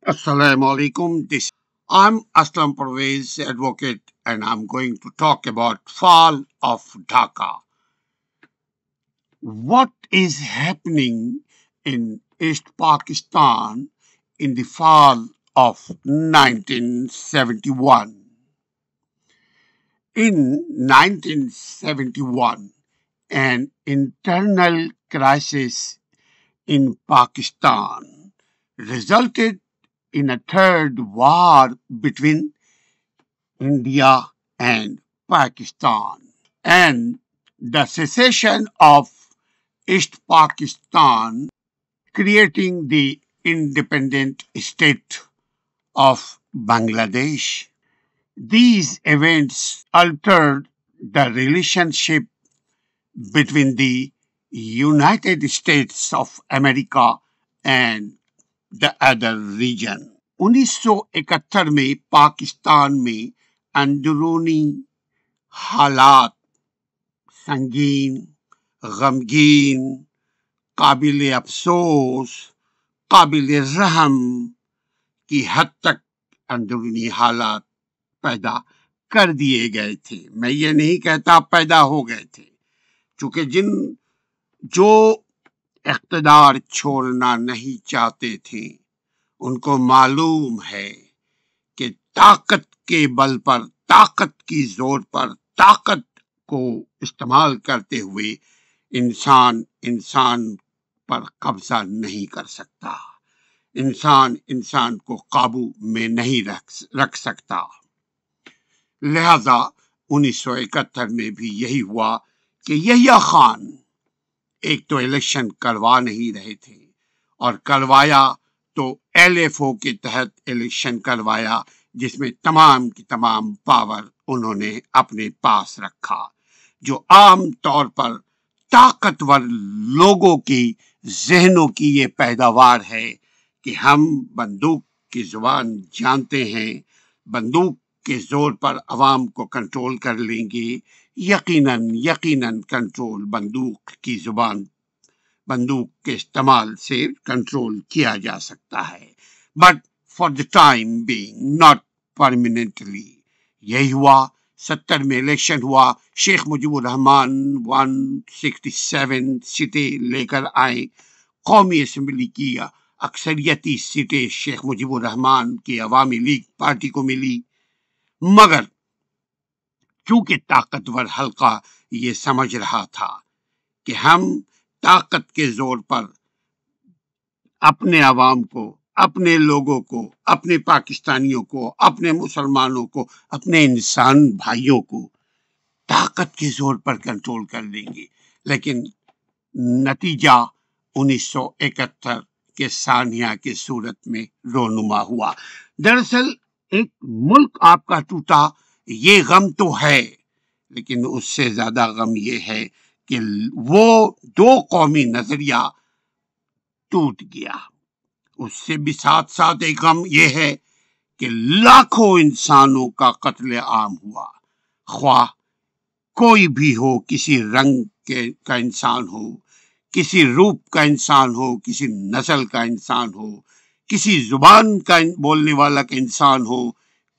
Assalamu alaikum. I'm Aslam Parvez, advocate, and I'm going to talk about fall of Dhaka. What is happening in East Pakistan in the fall of 1971? In 1971, an internal crisis in Pakistan resulted in a third war between India and Pakistan, and the secession of East Pakistan, creating the independent state of Bangladesh. These events altered the relationship between the United States of America and the other region. 1971 میں پاکستان میں اندرونی حالات سنگین، غمگین، قابل افسوس، قابل رحم کی حد تک اندرونی حالات پیدا کر دیے گئے تھے. میں یہ نہیں کہتا پیدا ہو گئے تھے، چونکہ جو اقتدار چھوڑنا نہیں چاہتے تھے ان کو معلوم ہے کہ طاقت کے بل پر، طاقت کی زور پر، طاقت کو استعمال کرتے ہوئے انسان پر قبضہ نہیں کر سکتا، انسان کو قابو میں نہیں رکھ سکتا. لہذا 1971 میں بھی یہی ہوا کہ یحییٰ خان ایک تو الیکشن کروا نہیں رہے تھے، اور کروایا تو LFO کے تحت الیکشن کروایا، جس میں تمام کی تمام پاور انہوں نے اپنے پاس رکھا، جو عام طور پر طاقتور لوگوں کی ذہنوں کی یہ پیداوار ہے کہ ہم بندوق کی زبان جانتے ہیں، بندوق کے زور پر عوام کو کنٹرول کر لیں گے. یقیناً کنٹرول بندوق کی زبان، بندوق کے استعمال سے کنٹرول کیا جا سکتا ہے، but for the time being, not permanently. یہی ہوا. 70 میں الیکشن ہوا، شیخ مجیب الرحمان 167 سیٹیں لے کر آئے. قومی اسمبلی کی اکثریتی سیٹیں شیخ مجیب الرحمان کی عوامی لیگ پارٹی کو ملی، مگر چونکہ طاقتور حلقہ یہ سمجھ رہا تھا کہ ہم طاقت کے زور پر اپنے عوام کو، اپنے لوگوں کو، اپنے پاکستانیوں کو، اپنے مسلمانوں کو، اپنے انسان بھائیوں کو طاقت کے زور پر کنٹرول کر لیں گے. لیکن نتیجہ 1971 کے سانحہ کے صورت میں رونما ہوا. دراصل ایک ملک آپ کا ٹوٹا، یہ غم تو ہے، لیکن اس سے زیادہ غم یہ ہے کہ وہ دو قومی نظریہ ٹوٹ گیا. اس سے بھی ساتھ ساتھ ایک غم یہ ہے کہ لاکھوں انسانوں کا قتل عام ہوا، خواہ کوئی بھی ہو، کسی رنگ کا انسان ہو، کسی روپ کا انسان ہو، کسی نسل کا انسان ہو، کسی زبان کا بولنے والا کا انسان ہو،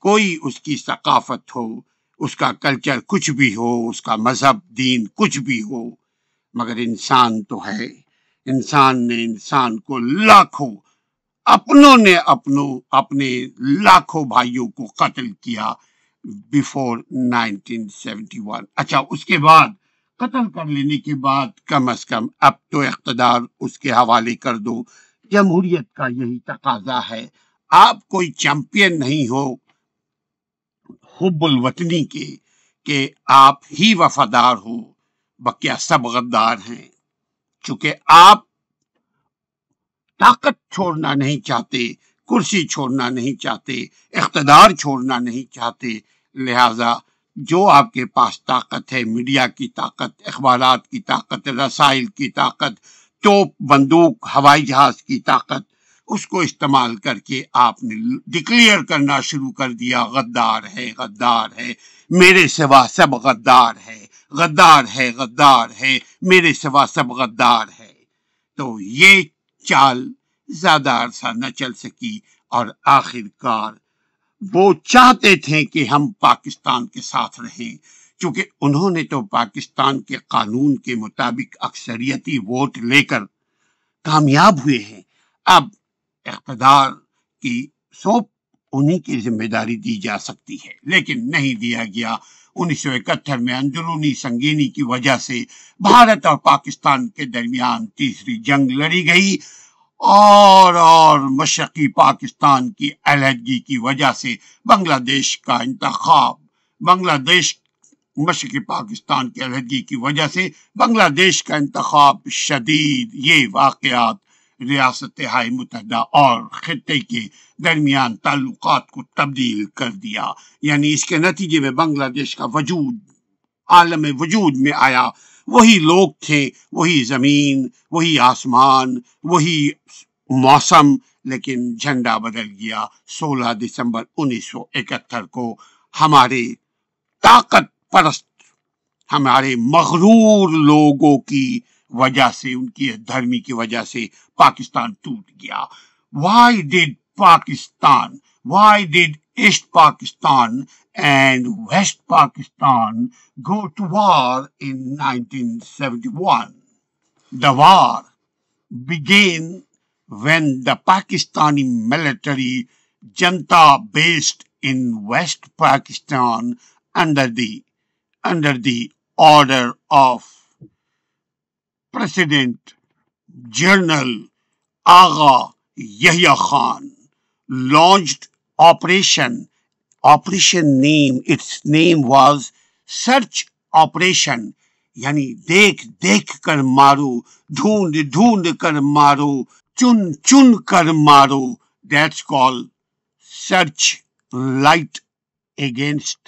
کوئی اس کی ثقافت ہو، اس کا کلچر کچھ بھی ہو، اس کا مذہب دین کچھ بھی ہو، مگر انسان تو ہے. انسان نے انسان کو لاکھوں، اپنوں نے اپنے لاکھوں بھائیوں کو قتل کیا بیفور 1971. اچھا، اس کے بعد قتل کر لینے کے بعد کم از کم اب تو اقتدار اس کے حوالے کر دو. جمہوریت کا یہی تقاضا ہے. آپ کوئی چیمپئن نہیں ہو حب الوطنی کے کہ آپ ہی وفادار ہو، بقیہ سب غدار ہیں. چونکہ آپ طاقت چھوڑنا نہیں چاہتے، کرسی چھوڑنا نہیں چاہتے، اقتدار چھوڑنا نہیں چاہتے، لہذا جو آپ کے پاس طاقت ہے، میڈیا کی طاقت، اخبارات کی طاقت، رسائل کی طاقت، توپ، بندوق، ہوائی جہاز کی طاقت، اس کو استعمال کر کے آپ نے ڈکلیئر کرنا شروع کر دیا، غدار ہے، غدار ہے، میرے سوا سب غدار ہے، غدار ہے، غدار ہے، میرے سوا سب غدار ہے. تو یہ چال زیادہ عرصہ نہ چل سکی اور آخر کار وہ چاہتے تھے کہ ہم پاکستان کے ساتھ رہیں، چونکہ انہوں نے تو پاکستان کے قانون کے مطابق اکثریتی ووٹ لے کر کامیاب ہوئے ہیں۔ اب اقتدار کی سونپ انہی کی ذمہ داری دی جا سکتی ہے، لیکن نہیں دیا گیا۔ 1971 میں اندرونی سنگینی کی وجہ سے بھارت اور پاکستان کے درمیان تیسری جنگ لڑی گئی، اور مشرقی پاکستان کی علیحدگی کی وجہ سے بنگلہ دیش کا انتخاب، مشرقی پاکستان کی علیحدگی کی وجہ سے بنگلہ دیش کا انتخاب شدید، یہ واقعات ریاست ہائے متحدہ اور خطے کے درمیان تعلقات کو تبدیل کر دیا۔ یعنی اس کے نتیجے میں بنگلہ دیش کا وجود عالم وجود میں آیا۔ وہی لوگ تھے، وہی زمین، وہی آسمان، وہی موسم، لیکن جھنڈا بدل گیا۔ 16 دسمبر 1971 کو ہمارے طاقت پرست، ہمارے مغرور لوگوں کی وجہ سے، ان کی دھرمی کی وجہ سے پاکستان ٹوٹ گیا۔ Why did East Pakistan and West Pakistan go to war in 1971? The war began when the Pakistani military junta based in West Pakistan under the order of President General Agha Yahya Khan launched Operation name. Its name was Search Operation. یعنی دیکھ کر مارو، ڈھونڈ کر مارو، چن کر مارو. That's called Searchlight against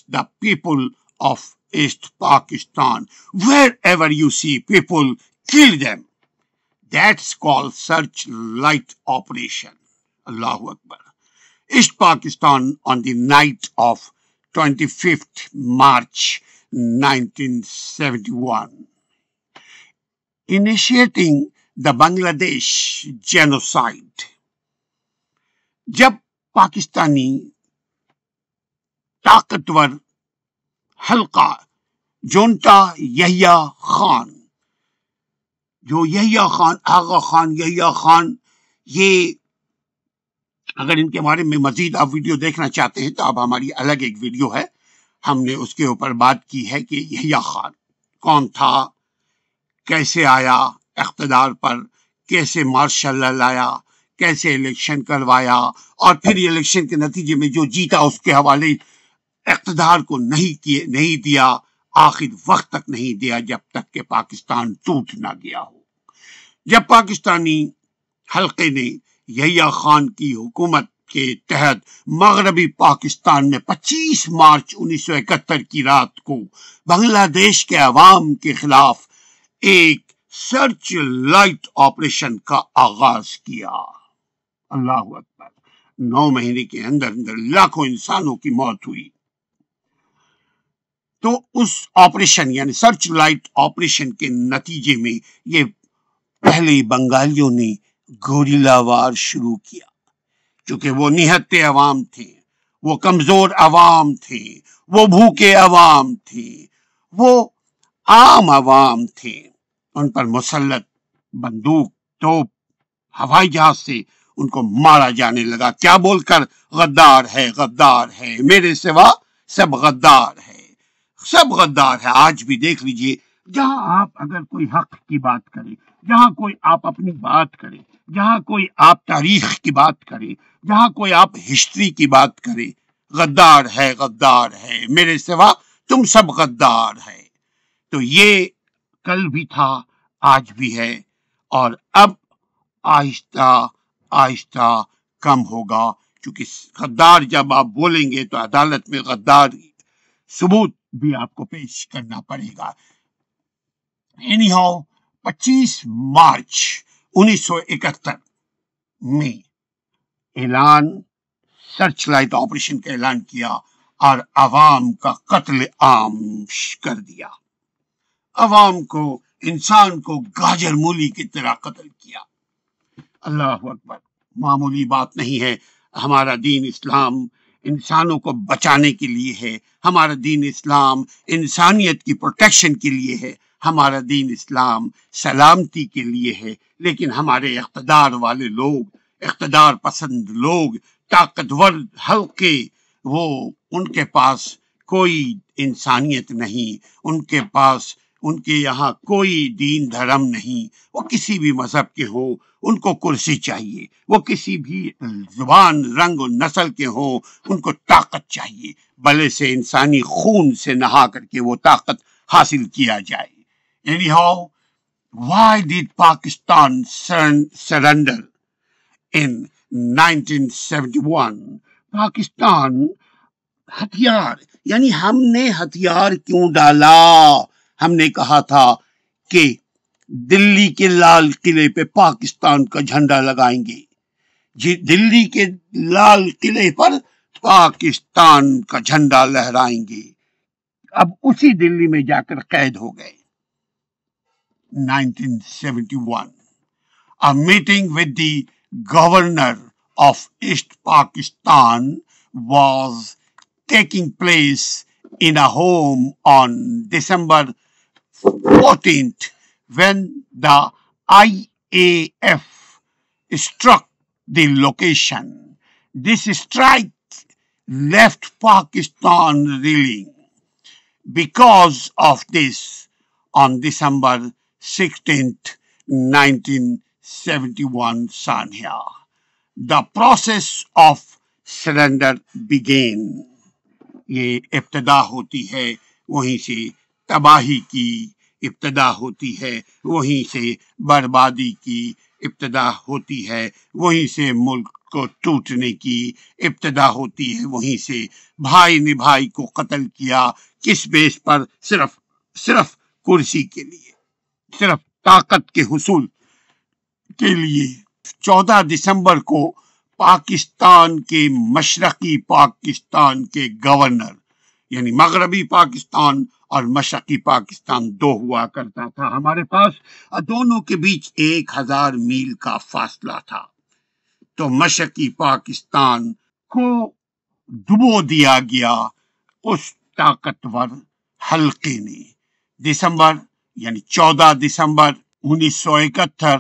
the people of East Pakistan. Wherever you see people, kill them. That's called Searchlight Operation. Allahu Akbar. East Pakistan on the night of 25th March 1971, initiating the Bangladesh genocide. جب پاکستانی طاقتور حلقہ جونٹا یحییٰ خان، جو یحییٰ خان، آغا خان، یحییٰ خان، یہ اگر ان کے بارے میں مزید آپ ویڈیو دیکھنا چاہتے ہیں تو اب ہماری الگ ایک ویڈیو ہے، ہم نے اس کے اوپر بات کی ہے کہ یحییٰ خان کون تھا، کیسے آیا اقتدار پر، کیسے مارشل لا لایا، کیسے الیکشن کروایا، اور پھر الیکشن کے نتیجے میں جو جیتا اس کے حوالے اقتدار کو نہیں دیا، آخر وقت تک نہیں دیا جب تک کہ پاکستان ٹوٹ نہ گیا ہو۔ جب پاکستانی حلقے نے یحییٰ خان کی حکومت کے تحت مغربی پاکستان میں 25 مارچ 1971 کی رات کو بنگلہ دیش کے عوام کے خلاف ایک سرچ لائٹ آپریشن کا آغاز کیا، اللہ اکبر، 9 مہینے کے اندر لاکھوں انسانوں کی موت ہوئی۔ تو اس آپریشن یعنی سرچ لائٹ آپریشن کے نتیجے میں یہ پہلے بنگالیوں نے گوریلا وار شروع کیا، چونکہ وہ نہتے عوام تھے، وہ کمزور عوام تھے، وہ بھوکے عوام تھے، وہ عام عوام تھے۔ ان پر مسلط بندوق، توپ، ہوائی جہاز سے ان کو مارا جانے لگا، کیا بول کر؟ غدار ہے، غدار ہے، میرے سوا سب غدار ہے، سب غدار ہے۔ آج بھی دیکھ لیجئے، جہاں آپ اگر کوئی حق کی بات کرے، جہاں کوئی آپ اپنی بات کرے، جہاں کوئی آپ تاریخ کی بات کرے، جہاں کوئی آپ ہسٹری کی بات کرے، غدار ہے، غدار ہے، میرے سوا تم سب غدار ہے۔ تو یہ کل بھی تھا، آج بھی ہے، اور اب آہستہ آہستہ کم ہوگا، کیونکہ غدار جب آپ بولیں گے تو عدالت میں غدار ثبوت بھی آپ کو پیش کرنا پڑے گا۔ anyhow 25 مارچ 1971 میں سرچ لائٹ آپریشن کا اعلان کیا اور عوام کا قتل عام کر دیا، عوام کو، انسان کو گاجر مولی کی طرح قتل کیا۔ اللہ اکبر، معمولی بات نہیں ہے. ہمارا دین اسلام انسانوں کو بچانے کے لیے ہے، ہمارا دین اسلام انسانیت کی پروٹیکشن کے لیے ہے، ہمارا دین اسلام سلامتی کے لیے ہے. لیکن ہمارے اقتدار والے لوگ، اقتدار پسند لوگ، طاقتور حلقے، وہ ان کے پاس کوئی انسانیت نہیں، ان کے یہاں کوئی دین دھرم نہیں. وہ کسی بھی مذہب کے ہوں، ان کو کرسی چاہیے، وہ کسی بھی زبان، رنگ و نسل کے ہوں، ان کو طاقت چاہیے. بلے سے انسانی خون سے نہا کر کے وہ طاقت حاصل کیا جائے. Anyhow, why did Pakistan surrender in 1971? Pakistan ہتھیار، یعنی ہم نے ہتھیار کیوں ڈالا؟ ہم نے کہا تھا کہ دلی کے لال قلعے پہ پاکستان کا جھنڈا لگائیں گے. جی، دلی کے لال قلعے پر پاکستان کا جھنڈا لہرائیں گے. اب اسی دلی میں جا کر قید ہو گئے. 1971, a meeting with the governor of East Pakistan was taking place in a home on December 14th when the IAF struck the location. This strike left Pakistan reeling. Because of this, on December 16th, 1971 Sanya, the process of surrender began. یہ ابتدا ہوتی ہے وہیں سے تباہی کی، ابتدا ہوتی ہے وہیں سے بربادی کی، ابتدا ہوتی ہے وہیں سے ملک کو ٹوٹنے کی، ابتدا ہوتی ہے وہیں سے. بھائی نے بھائی کو قتل کیا، کس بیس پر؟ صرف کرسی کے لیے، صرف طاقت کے حصول کے لیے. 14 دسمبر کو پاکستان کے مشرقی پاکستان کے گورنر، یعنی مغربی پاکستان اور مشرقی پاکستان دو ہوا کرتا تھا ہمارے پاس، دونوں کے بیچ 1000 میل کا فاصلہ تھا. تو مشرقی پاکستان کو ڈبو دیا گیا اس طاقتور حلقے نے. دسمبر یعنی 14 دسمبر 1971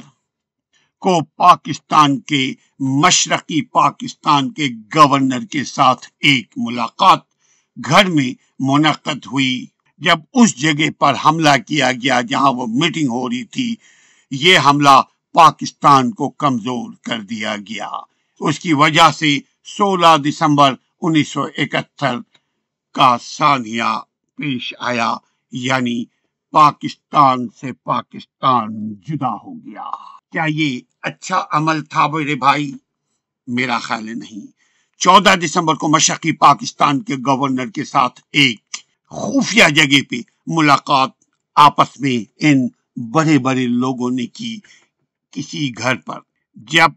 کو پاکستان کے مشرقی پاکستان کے گورنر کے ساتھ ایک ملاقات گھر میں منعقد ہوئی. جب اس جگہ پر حملہ کیا گیا جہاں وہ میٹنگ ہو رہی تھی، یہ حملہ پاکستان کو کمزور کر دیا گیا. اس کی وجہ سے 16 دسمبر 1971 کا سانحہ پیش آیا، یعنی پاکستان سے پاکستان جدا ہو گیا. کیا یہ اچھا عمل تھا میرے بھائی؟ میرا خیال نہیں. 14 دسمبر کو مشرقی پاکستان کے گورنر کے ساتھ ایک خفیہ جگہ پہ ملاقات آپس میں ان بڑے بڑے لوگوں نے کی، کسی گھر پر. جب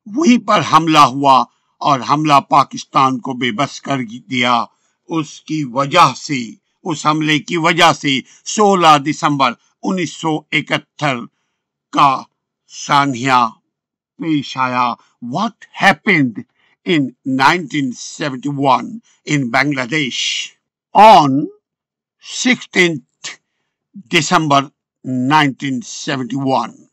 وہیں پر حملہ ہوا اور حملہ پاکستان کو بے بس کر دیا، اس حملے کی وجہ سے 16 دسمبر 1971 کا سانحہ پیش آیا. What happened in 1971 in Bangladesh? On 16th December 1971,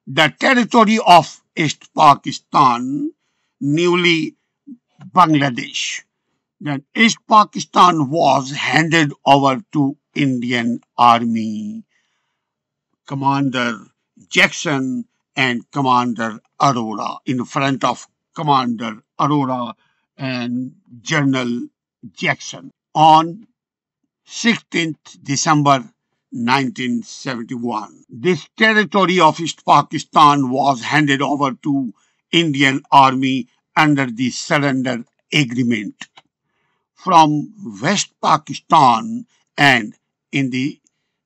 the territory of East Pakistan, newly Bangladesh, then East Pakistan was handed over to Indian Army. Commander Jackson and Commander Arora, in front of Commander Arora and General Jackson. On 16th December 1971, this territory of East Pakistan was handed over to Indian Army under the surrender agreement. From West Pakistan and in the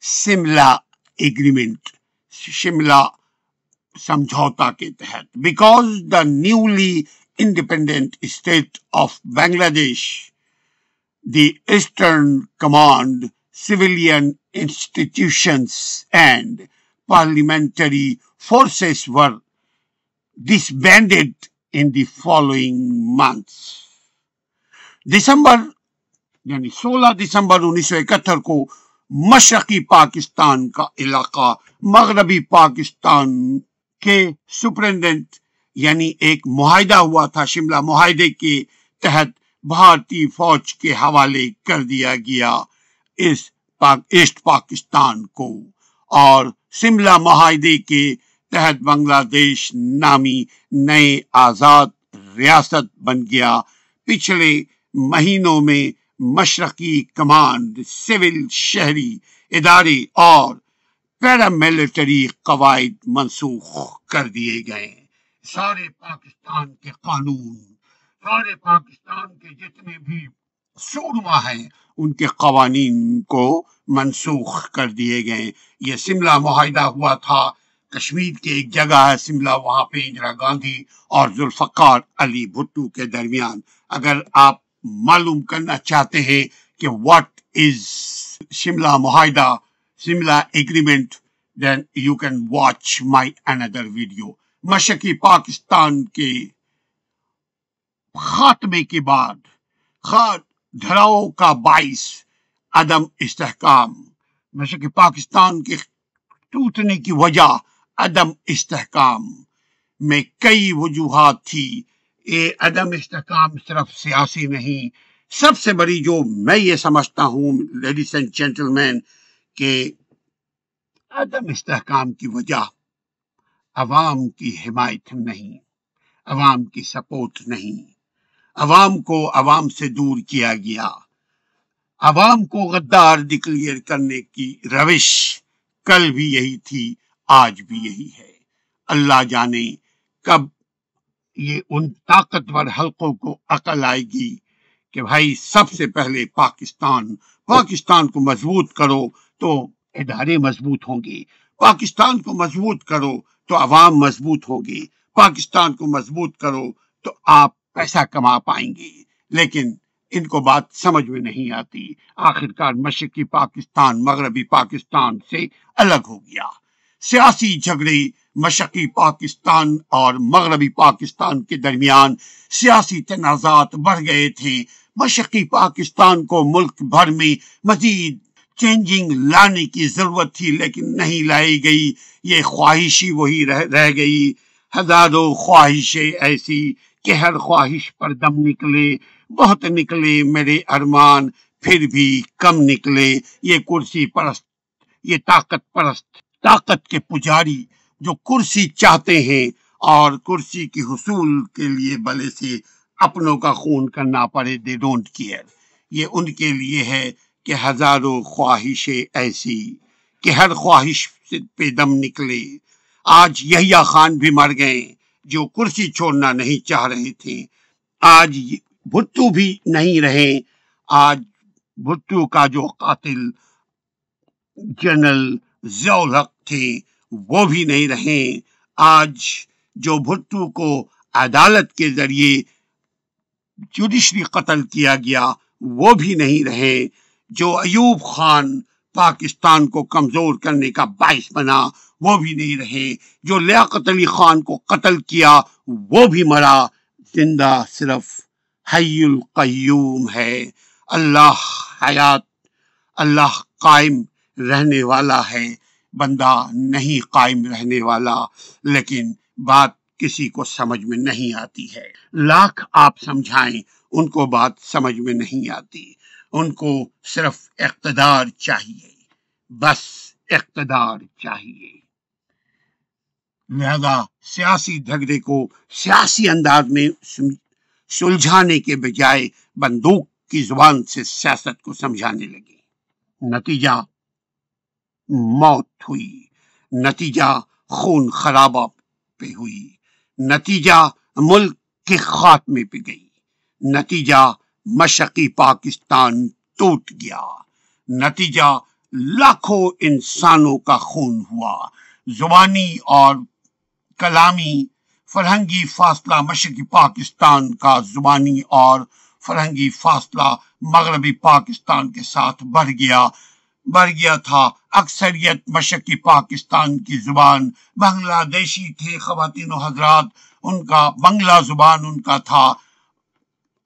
Shimla agreement, Shimla سمجھوتا کے تحت, because the newly independent state of Bangladesh, the Eastern Command, civilian institutions and parliamentary forces were disbanded in the following months. دسمبر یعنی 16 دسمبر 1971 کو مشرقی پاکستان کا علاقہ مغربی پاکستان کے superintendent یعنی ایک معاہدہ ہوا تھا، شملہ معاہدے کے تحت بھارتی فوج کے حوالے کر دیا گیا ایسٹ پاکستان کو، اور شملہ معاہدے کے تحت بنگلہ دیش نامی نئے آزاد ریاست بن گیا۔ پچھلے مہینوں میں مشرقی کمانڈ، سول شہری ادارے اور پیراملٹری قواعد منسوخ کر دیے گئے۔ سارے پاکستان کے قانون، سارے پاکستان کے جتنے بھی شورما ہیں ان کے قوانین کو منسوخ کر دیے گئے۔ یہ شملہ معاہدہ ہوا تھا، کشمیر کی ایک جگہ ہے شملہ، وہاں پہ اندرا گاندھی اور ذوالفقار علی بھٹو کے درمیان۔ اگر آپ معلوم کرنا چاہتے ہیں کہ واٹ از شملہ معاہدہ، Shimla agreement, then you can watch my another video۔ مشرقی پاکستان کے خاتمے کے بعد دھراؤ کا باعث عدم استحکام، مشرقی پاکستان کے ٹوٹنے کی وجہ عدم استحکام میں کئی وجوہات تھی۔ یہ عدم استحکام صرف سیاسی نہیں، سب سے بڑی جو میں یہ سمجھتا ہوں لیڈیز اینڈ جینٹلمین کہ عدم استحکام کی وجہ عوام کی حمایت نہیں، عوام کی سپورٹ نہیں، عوام کو عوام سے دور کیا گیا، عوام کو غدار ڈکلیئر کرنے کی روش کل بھی یہی تھی، آج بھی یہی ہے۔ اللہ جانے کب یہ ان طاقتور حلقوں کو عقل آئے گی کہ بھائی سب سے پہلے پاکستان کو مضبوط کرو تو ادارے مضبوط ہوں گے، پاکستان کو مضبوط کرو تو عوام مضبوط ہوگی، پاکستان کو مضبوط کرو تو آپ پیسہ کما پائیں گے۔ لیکن ان کو بات سمجھ میں نہیں آتی۔ آخرکار مشرقی پاکستان مغربی پاکستان سے الگ ہو گیا۔ سیاسی جھگڑے مشرقی پاکستان اور مغربی پاکستان کے درمیان، سیاسی تنازعات بڑھ گئے تھے۔ مشرقی پاکستان کو ملک بھر میں مزید چینجنگ لانے کی ضرورت تھی، لیکن نہیں لائی گئی۔ یہ خواہشی وہی رہ گئی۔ ہزاروں خواہشیں ایسی کہ ہر خواہش پر دم نکلے، بہت نکلے میرے ارمان پھر بھی کم نکلے۔ یہ کرسی پرست، یہ طاقت پرست، طاقت کے پجاری جو کرسی چاہتے ہیں اور کرسی کے حصول کے لیے بھلے سے اپنوں کا خون کرنا پڑے، دے ڈونٹ کیئر۔ یہ ان کے لیے ہے کہ ہزاروں خواہشیں ایسی کہ ہر خواہش پہ دم نکلے۔ آج یحییٰ خان بھی مر گئے جو کرسی چھوڑنا نہیں چاہ رہے تھے۔ آج بھٹو بھی نہیں رہے۔ آج بھٹو کا جو قاتل جنرل ضیاء الحق تھے وہ بھی نہیں رہے۔ آج جو بھٹو کو عدالت کے ذریعے جوڈیشری قتل کیا گیا وہ بھی نہیں رہے۔ جو ایوب خان پاکستان کو کمزور کرنے کا باعث بنا وہ بھی نہیں رہے۔ جو لیاقت علی خان کو قتل کیا وہ بھی مرا۔ زندہ صرف حی القیوم ہے۔ اللہ حیات، اللہ قائم رہنے والا ہے، بندہ نہیں قائم رہنے والا۔ لیکن بات کسی کو سمجھ میں نہیں آتی ہے۔ لاکھ آپ سمجھائیں ان کو بات سمجھ میں نہیں آتی۔ ان کو صرف اقتدار چاہیے، بس اقتدار چاہیے۔ لہذا سیاسی جھگڑے کو سیاسی انداز میں سلجھانے کے بجائے بندوق کی زبان سے سیاست کو سمجھانے لگے۔ نتیجہ موت ہوئی، نتیجہ خون خرابہ پہ ہوئی، نتیجہ ملک کے خاتمے پہ گئی، نتیجہ مشرقی پاکستان ٹوٹ گیا، نتیجہ لاکھوں انسانوں کا خون ہوا۔ زبانی اور کلامی فرہنگی فاصلہ مشرقی پاکستان کا زبانی اور فرہنگی فاصلہ مغربی پاکستان کے ساتھ بڑھ گیا۔ بڑھ گیا تھا۔ اکثریت مشرقی پاکستان کی زبان بنگلہ دیشی تھے خواتین و حضرات، ان کا بنگلہ زبان ان کا تھا،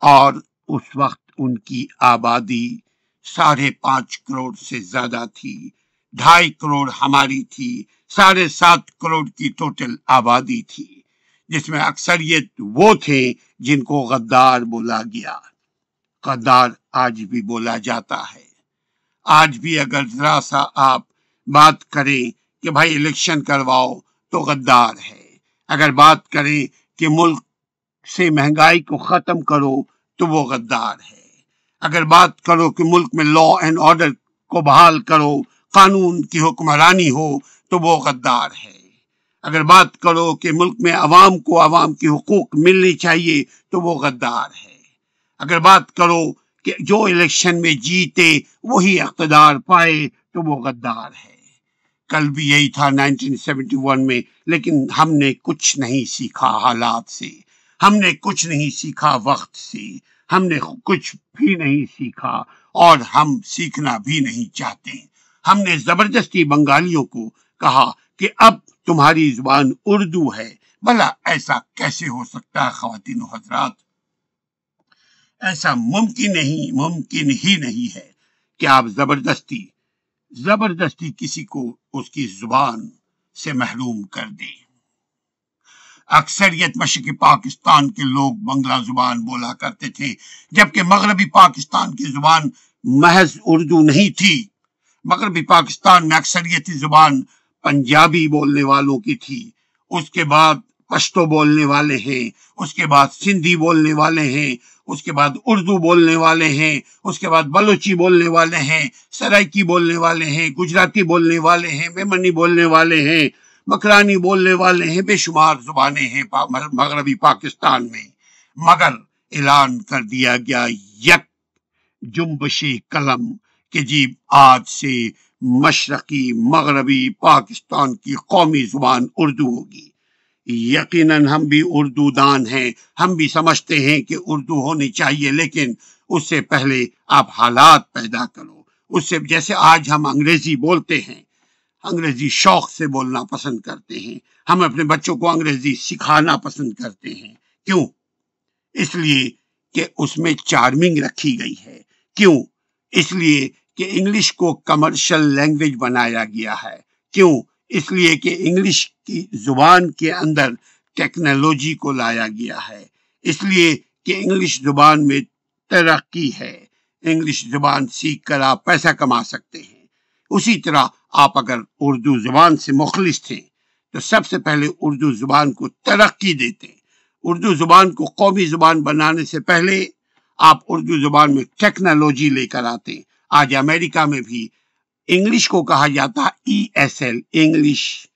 اور اس وقت ان کی آبادی 5.5 کروڑ سے زیادہ تھی۔ 2.5 کروڑ ہماری تھی، 7.5 کروڑ کی ٹوٹل آبادی تھی، جس میں اکثریت وہ تھے جن کو غدار بولا گیا۔ غدار آج بھی بولا جاتا ہے۔ آج بھی اگر ذرا سا آپ بات کریں کہ بھائی الیکشن کرواؤ تو غدار ہے، اگر بات کریں کہ ملک سے مہنگائی کو ختم کرو تو وہ غدار ہے، اگر بات کرو کہ ملک میں لا اینڈ آرڈر کو بحال کرو، قانون کی حکمرانی ہو تو وہ غدار ہے، اگر بات کرو کہ ملک میں عوام کو عوام کی حقوق ملنی چاہیے تو وہ غدار ہے، اگر بات کرو کہ جو الیکشن میں جیتے وہی اقتدار پائے تو وہ غدار ہے۔ کل بھی یہی تھا 1971 میں، لیکن ہم نے کچھ نہیں سیکھا حالات سے، ہم نے کچھ نہیں سیکھا وقت سے، ہم نے کچھ بھی نہیں سیکھا اور ہم سیکھنا بھی نہیں چاہتے۔ ہم نے زبردستی بنگالیوں کو کہا کہ اب تمہاری زبان اردو ہے۔ بھلا ایسا کیسے ہو سکتا ہے خواتین و حضرات؟ ایسا ممکن ہی نہیں ہے کہ آپ زبردستی کسی کو اس کی زبان سے محروم کر دیں۔ اکثریت مشرقی پاکستان کے لوگ بنگلہ زبان بولا کرتے تھے، جبکہ مغربی پاکستان کی زبان محض اردو نہیں تھی۔ مغربی پاکستان میں اکثریتی زبان پنجابی بولنے والوں کی تھی، اس کے بعد پشتو بولنے والے ہیں، اس کے بعد سندھی بولنے والے ہیں، اس کے بعد اردو بولنے والے ہیں، اس کے بعد بلوچی بولنے والے ہیں، سرائکی بولنے والے ہیں، گجراتی بولنے والے ہیں، میمنی بولنے والے ہیں، مکرانی بولنے والے ہیں، بے شمار زبانیں ہیں مغربی پاکستان میں۔ مگر اعلان کر دیا گیا یک جنبش قلم کہ جی آج سے مشرقی مغربی پاکستان کی قومی زبان اردو ہوگی۔ یقیناً ہم بھی اردو دان ہیں، ہم بھی سمجھتے ہیں کہ اردو ہونی چاہیے، لیکن اس سے پہلے آپ حالات پیدا کرو۔ اس سے جیسے آج ہم انگریزی بولتے ہیں، انگریزی شوق سے بولنا پسند کرتے ہیں، ہم اپنے بچوں کو انگریزی سکھانا پسند کرتے ہیں۔ کیوں؟ اس لیے کہ اس میں چارمنگ رکھی گئی ہے۔ کیوں؟ اس لیے کہ انگلش کو کمرشل لینگویج بنایا گیا ہے۔ کیوں؟ اس لیے کہ انگلش کی زبان کے اندر ٹیکنالوجی کو لایا گیا ہے، اس لیے کہ انگلش زبان میں ترقی ہے، انگلش زبان سیکھ کر آپ پیسہ کما سکتے ہیں۔ اسی طرح آپ اگر اردو زبان سے مخلص تھے تو سب سے پہلے اردو زبان کو ترقی دیتے۔ اردو زبان کو قومی زبان بنانے سے پہلے آپ اردو زبان میں ٹیکنالوجی لے کر آتے۔ آج امریکہ میں بھی انگلش کو کہا جاتا ESL، English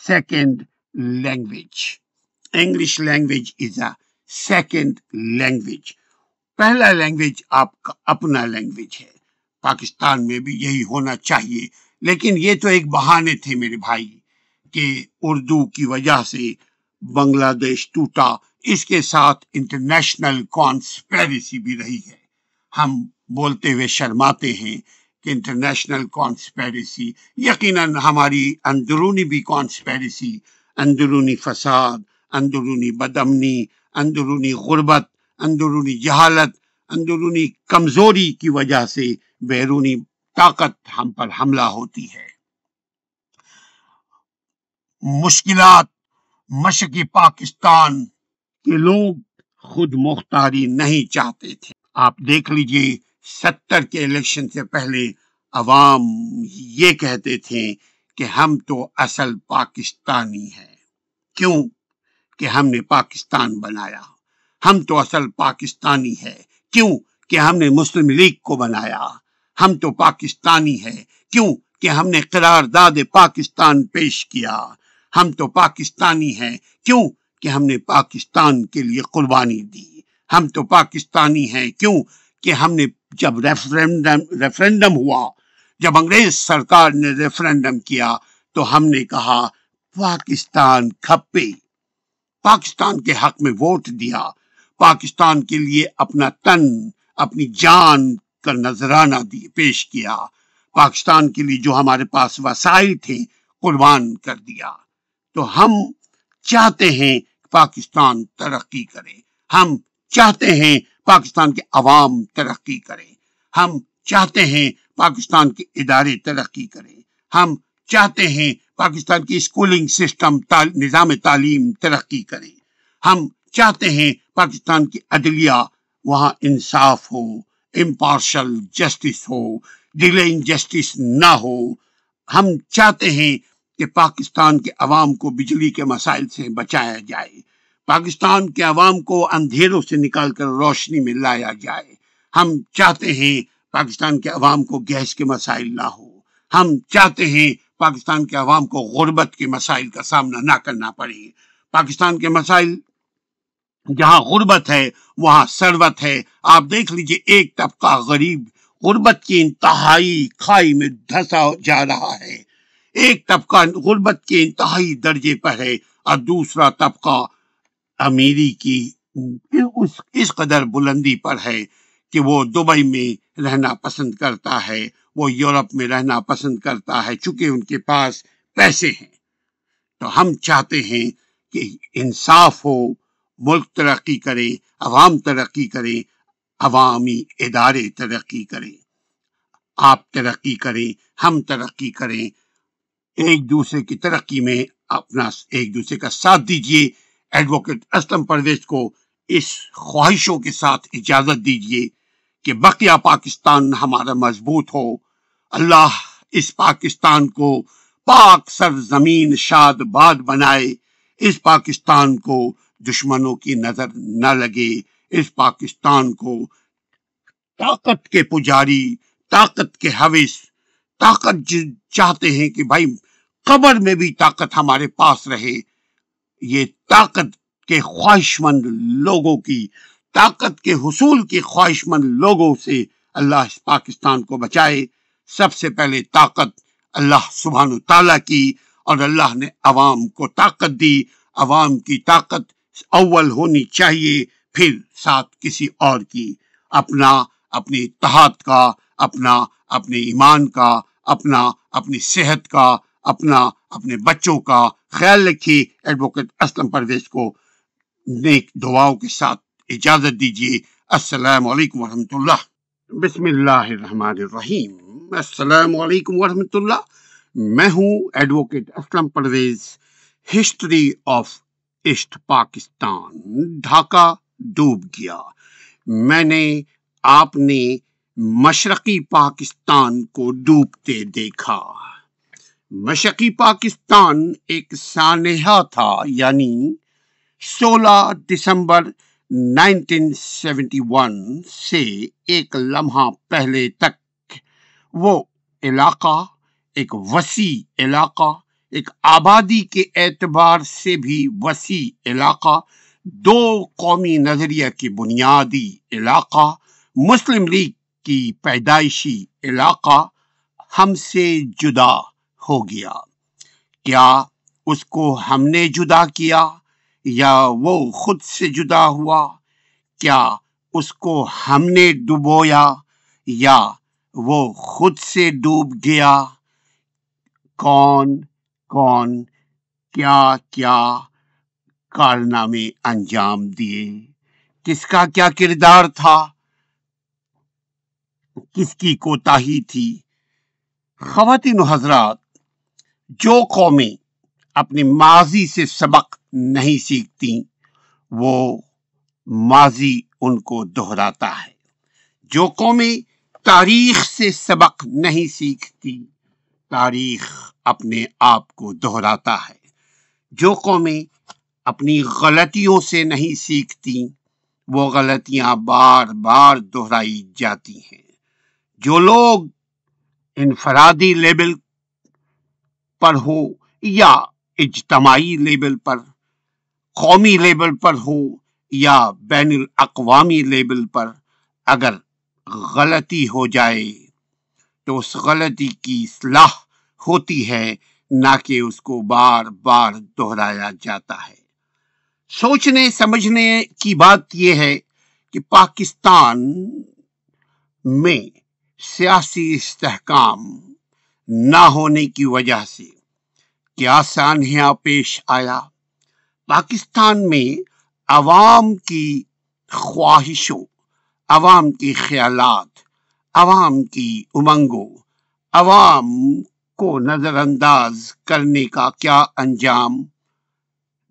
second language. English language is a second language. پہلا لینگویج آپ کا اپنا لینگویج ہے۔ پاکستان میں بھی یہی ہونا چاہیے، لیکن یہ تو ایک بہانے تھے میرے بھائی کہ اردو کی وجہ سے بنگلہ دیش ٹوٹا۔ اس کے ساتھ انٹرنیشنل کانسپیریسی بھی رہی ہے۔ ہم بولتے ہوئے شرماتے ہیں کہ انٹرنیشنل کانسپیریسی، یقیناً ہماری اندرونی بھی کانسپیریسی، اندرونی فساد، اندرونی بدامنی، اندرونی غربت، اندرونی جہالت، اندرونی کمزوری کی وجہ سے بیرونی طاقت ہم پر حملہ ہوتی ہے۔ مشکلات مشرقی پاکستان کے لوگ خود مختاری نہیں چاہتے تھے۔ آپ دیکھ لیجئے 70 کے الیکشن سے پہلے عوام یہ کہتے تھے کہ ہم تو اصل پاکستانی ہیں۔ کیوں؟ کہ ہم نے پاکستان بنایا۔ ہم تو اصل پاکستانی ہے۔ کیوں؟ کہ ہم نے مسلم لیگ کو بنایا۔ ہم تو پاکستانی ہے۔ کیوں؟ کہ ہم نے قرارداد پاکستان پیش کیا۔ ہم تو پاکستانی ہیں۔ کیوں؟ کہ ہم نے پاکستان کے لیے قربانی دی۔ ہم تو پاکستانی ہیں۔ کیوں؟ کہ ہم نے جب ریفرنڈم ہوا، جب انگریز سرکار نے ریفرنڈم کیا تو ہم نے کہا پاکستان کھپے، پاکستان کے حق میں ووٹ دیا، پاکستان کے لیے اپنا تن، اپنی جان کا نذرانہ پیش کیا، پاکستان کے لیے جو ہمارے پاس وسائل تھے قربان کر دیا۔ تو ہم چاہتے ہیں پاکستان ترقی کرے، ہم چاہتے ہیں پاکستان کے عوام ترقی کرے، ہم چاہتے ہیں پاکستان کے ادارے ترقی کریں، ہم چاہتے ہیں پاکستان کی اسکولنگ سسٹم نظام تعلیم ترقی کرے، ہم چاہتے ہیں پاکستان کی عدلیہ وہاں انصاف ہو، امپارشل جسٹس ہو، ڈیلیئنگ جسٹس نہ ہو، ہم چاہتے ہیں کہ پاکستان کے عوام کو بجلی کے مسائل سے بچایا جائے، پاکستان کے عوام کو اندھیروں سے نکال کر روشنی میں لایا جائے، ہم چاہتے ہیں پاکستان کے عوام کو گیس کے مسائل نہ ہو، ہم چاہتے ہیں پاکستان کے عوام کو غربت کے مسائل کا سامنا نہ کرنا پڑے، پاکستان کے مسائل جہاں غربت ہے وہاں ثروت ہے۔ آپ دیکھ لیجئے ایک طبقہ غریب غربت کی انتہائی کھائی میں دھسا جا رہا ہے، ایک طبقہ غربت کے انتہائی درجے پر ہے اور دوسرا طبقہ امیری کی اس قدر بلندی پر ہے کہ وہ دبئی میں رہنا پسند کرتا ہے، وہ یورپ میں رہنا پسند کرتا ہے، چونکہ ان کے پاس پیسے ہیں۔ تو ہم چاہتے ہیں کہ انصاف ہو، ملک ترقی کرے، عوام ترقی کرے، عوامی ادارے ترقی کریں، آپ ترقی کریں، ہم ترقی کریں، ایک دوسرے کی ترقی میں اپنا ایک دوسرے کا ساتھ دیجیے۔ ایڈوکیٹ اسلم پرویز کو اس خواہشوں کے ساتھ اجازت دیجیے کہ بقیہ پاکستان ہمارا مضبوط ہو، اللہ اس پاکستان کو پاک سرزمین شاد باد بنائے، اس پاکستان کو دشمنوں کی نظر نہ لگے، اس پاکستان کو طاقت کے پجاری، طاقت کے ہوس، طاقت چاہتے ہیں کہ بھائی قبر میں بھی طاقت ہمارے پاس رہے، یہ طاقت کے خواہش مند لوگوں کی، طاقت کے حصول کے خواہش مند لوگوں سے اللہ اس پاکستان کو بچائے۔ سب سے پہلے طاقت اللہ سبحانہ تعالیٰ کی، اور اللہ نے عوام کو طاقت دی، عوام کی طاقت اول ہونی چاہیے، پھر ساتھ کسی اور کی، اپنی اتحاد کا، اپنے ایمان کا، اپنی صحت کا، اپنے بچوں کا خیال رکھیے۔ ایڈوکیٹ اسلم پرویز کو نیک دعاؤں کے ساتھ اجازت دیجیے۔ السلام علیکم ورحمۃ اللہ۔ بسم اللہ الرحمن الرحیم۔ السلام علیکم ورحمۃ اللہ۔ میں ہوں advocate Aslam Parvez, history of east Pakistan, Dhaka ڈوب گیا۔ آپ نے مشرقی پاکستان کو ڈوبتے دیکھا۔ مشرقی پاکستان ایک سانحہ تھا، یعنی 16 دسمبر 1971 سے ایک لمحہ پہلے تک وہ علاقہ ایک وسیع علاقہ، ایک آبادی کے اعتبار سے بھی وسیع علاقہ، دو قومی نظریہ کی بنیادی علاقہ، مسلم لیگ کی پیدائشی علاقہ ہم سے جدا ہو گیا۔ کیا اس کو ہم نے جدا کیا یا وہ خود سے جدا ہوا؟ کیا اس کو ہم نے ڈبویا یا وہ خود سے ڈوب گیا؟ کون کیا کارنامے انجام دیے؟ کس کا کیا کردار تھا؟ کس کی کوتاہی تھی؟ خواتین و حضرات، جو قومیں اپنے ماضی سے سبق نہیں سیکھتی وہ ماضی ان کو دہراتا ہے۔ جو قومیں تاریخ سے سبق نہیں سیکھتی تاریخ اپنے آپ کو دہراتا ہے۔ جو قومیں اپنی غلطیوں سے نہیں سیکھتی وہ غلطیاں بار بار دہرائی جاتی ہیں۔ جو لوگ انفرادی لیبل پر ہو یا اجتماعی لیبل پر، قومی لیبل پر ہو یا بین الاقوامی لیبل پر، اگر غلطی ہو جائے تو اس غلطی کی اصلاح ہوتی ہے، نہ کہ اس کو بار بار دہرایا جاتا ہے۔ سوچنے سمجھنے کی بات یہ ہے کہ پاکستان میں سیاسی استحکام نہ ہونے کی وجہ سے کیا سانحہ پیش آیا؟ پاکستان میں عوام کی خواہشوں، عوام کے خیالات، عوام کی امنگوں، عوام کو نظر انداز کرنے کا کیا انجام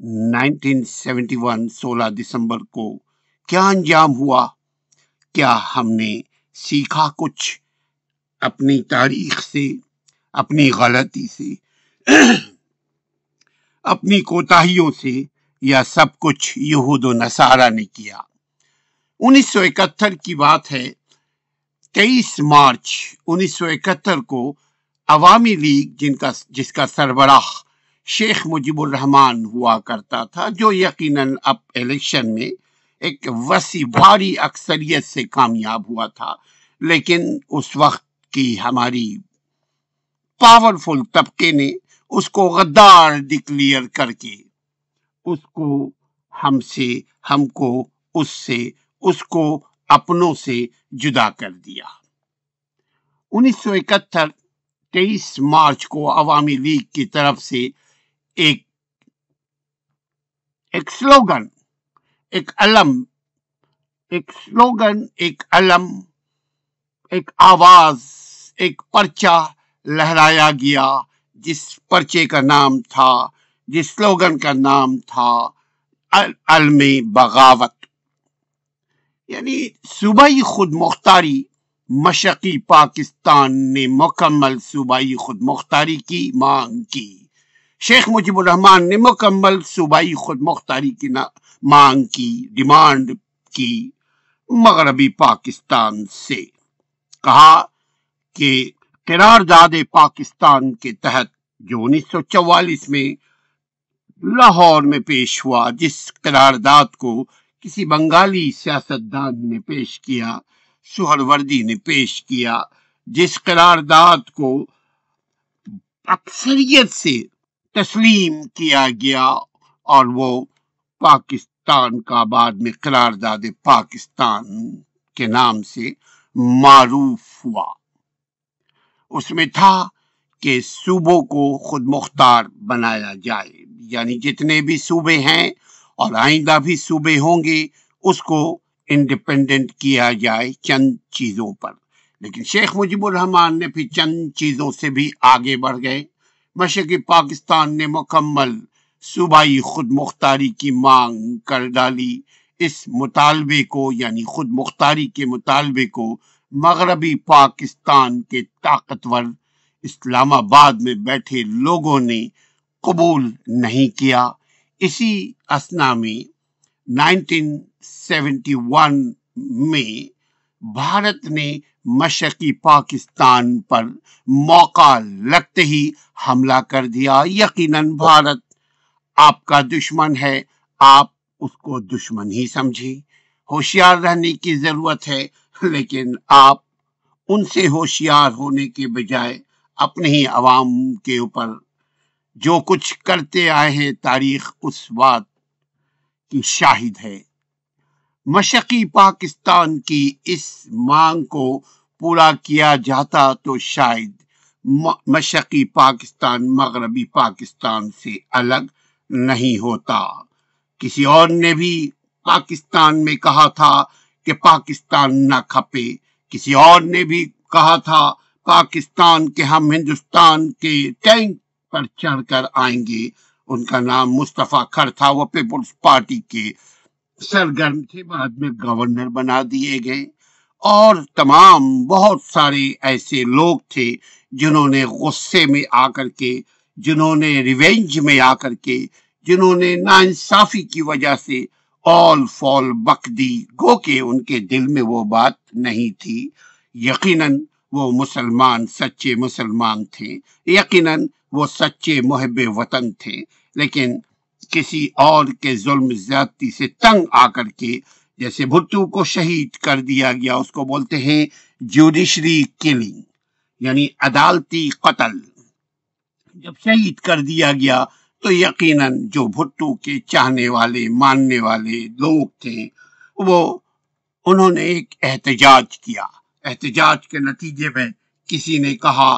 1971 16 دسمبر کو کیا انجام ہوا؟ کیا ہم نے سیکھا کچھ اپنی تاریخ سے، اپنی غلطی سے، اپنی کوتاہیوں سے، یا سب کچھ یہود و نصارہ نے کیا؟ 1971 کی بات ہے۔ 23 مارچ 1971 کو عوامی لیگ جس کا سربراہ شیخ مجیب الرحمان ہوا کرتا تھا، جو یقیناً اب الیکشن میں ایک وسیع بھاری اکثریت سے کامیاب ہوا تھا، لیکن اس وقت کی ہماری پاورفل طبقے نے اس کو غدار ڈکلیئر کر کے اس کو ہم کو اس کو اپنوں سے جدا کر دیا۔ 1971 23 مارچ کو عوامی لیگ کی طرف سے ایک سلوگن، ایک علم، ایک آواز، ایک پرچہ لہرایا گیا، جس پرچے کا نام تھا، جس سلوگن کا نام تھا علم بغاوت، یعنی صوبائی خود مختاری۔ مشرقی پاکستان نے مکمل صوبائی خود مختاری کی مانگ کی۔ شیخ مجیب الرحمان نے مکمل صوبائی خود مختاری کی مانگ کی، ڈیمانڈ کی مغربی پاکستان سے۔ کہا کہ قرارداد پاکستان کے تحت جو 1944 میں لاہور میں پیش ہوا، جس قرارداد کو کسی بنگالی سیاستدان نے پیش کیا، سہروردی نے پیش کیا، جس قرارداد کو اکثریت سے تسلیم کیا گیا، اور وہ پاکستان کا بعد میں قرارداد پاکستان کے نام سے معروف ہوا۔ اس میں تھا کہ صوبوں کو خود مختار بنایا جائے، یعنی جتنے بھی صوبے ہیں اور آئندہ بھی صوبے ہوں گے، اس کو انڈیپینڈنٹ کیا جائے چند چیزوں پر۔ لیکن شیخ مجیب الرحمان نے پھر چند چیزوں سے بھی آگے بڑھ گئے۔ مشرقی پاکستان نے مکمل صوبائی خود مختاری کی مانگ کر ڈالی۔ اس مطالبے کو، یعنی خود مختاری کے مطالبے کو، مغربی پاکستان کے طاقتور اسلام آباد میں بیٹھے لوگوں نے قبول نہیں کیا۔ اسی اثنا میں 1971 میں بھارت نے مشرقی پاکستان پر موقع لگتے ہی حملہ کر دیا۔ یقیناً بھارت آپ کا دشمن ہے، آپ اس کو دشمن ہی سمجھیں۔ ہوشیار رہنے کی ضرورت ہے، لیکن آپ ان سے ہوشیار ہونے کے بجائے اپنے ہی عوام کے اوپر جو کچھ کرتے آئے ہیں، تاریخ اس بات کی شاہد ہے۔ مشرقی پاکستان کی اس مانگ کو پورا کیا جاتا تو شاید مشرقی پاکستان مغربی پاکستان سے الگ نہیں ہوتا۔ کسی اور نے بھی پاکستان میں کہا تھا کہ پاکستان نہ کھپے، کسی اور نے بھی کہا تھا پاکستان کے ہم ہندوستان کے ٹینک پر چڑھ کر آئیں گے۔ ان کا نام مصطفیٰ کھر تھا، وہ پیپلز پارٹی کے سرگرم تھے، بعد میں گورنر بنا دیے گئے۔ اور تمام بہت سارے ایسے لوگ تھے جنہوں نے غصے میں آ کر کے، جنہوں نے ریونج میں آ کر کے، جنہوں نے ناانصافی کی وجہ سے آل فال بک دی، گو کہ ان کے دل میں وہ بات نہیں تھی۔ یقیناً وہ مسلمان، سچے مسلمان تھے، یقیناً وہ سچے محب وطن تھے، لیکن کسی اور کے ظلم زیادتی سے تنگ آ کر کے، جیسے بھٹو کو شہید کر دیا گیا، اس کو بولتے ہیں جوڈیشری کلنگ، یعنی عدالتی قتل۔ جب شہید کر دیا گیا تو یقیناً جو بھٹو کے چاہنے والے، ماننے والے لوگ تھے، انہوں نے ایک احتجاج کیا۔ احتجاج کے نتیجے میں کسی نے کہا